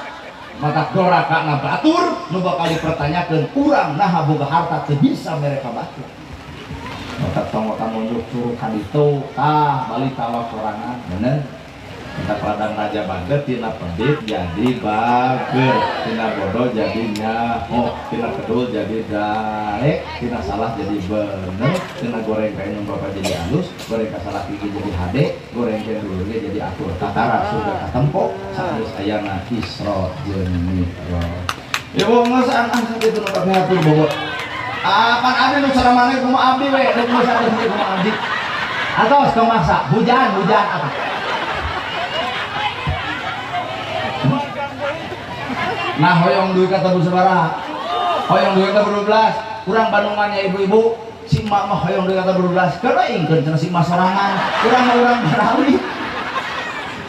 C: Mata doraka ngabatur, nu bakal dipertanyakeun, urang naha boga harta teu bisa mereka batur. Mata tong-tong nunjuk suruh kaditu, tah balik tawa sorangan, bener. Kita padang raja banget, tina pendit jadi bager, tina bodoh jadi nyaho, tina kedul jadi daek, tina salah jadi bener, tina goreng kain bapak jadi halus, goreng kasalah gigi jadi hade, goreng kain dulu jadi atur. Tatara sudah katempo, sanes ayana isro jeung mi'raj. Ya mau ngasaan asa kitu nu kabeh atur bobot. Apan abdi nu saramane kumaha abdi we, nu masa abdi kumaha abdi. Atos kemasa hujan apa? Nah, hoyong duit kata bu sabaraha, hoyong duit kata 12, kurang bandungannya ibu-ibu, si mak mah hoyong duit kata 12, karena ingin cenah si mak sorangan, kurang barawi.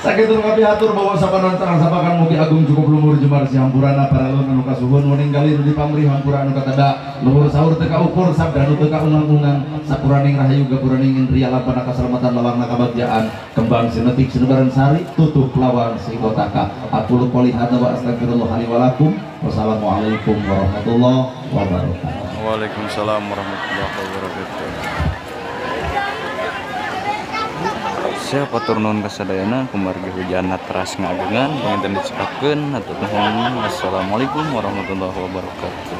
C: Sakit kapi hatur bahwa sapanon terang sapakan mugi agung cukup lumur jemar si hampurana para lun anu kasuhun meninggalin di pamrih hampura anu katada luhur sahur teka ukur sabda anu teka unang-ungang sapuraning rahayu gapuraning indria lampana kaselamatan lawang nakabagjaan kembang sinetik sinebaran sari tutup lawan si kotaka aqulu qouli hadza wa astaghfirullah li wa lakum. Wassalamualaikum warahmatullahi wabarakatuh.
D: Waalaikumsalam warahmatullahi wabarakatuh. Siapa turun kasadayana kumargi hujana teras ngagengan panginten dicekakeun atau nuhun. Assalamualaikum warahmatullahi wabarakatuh.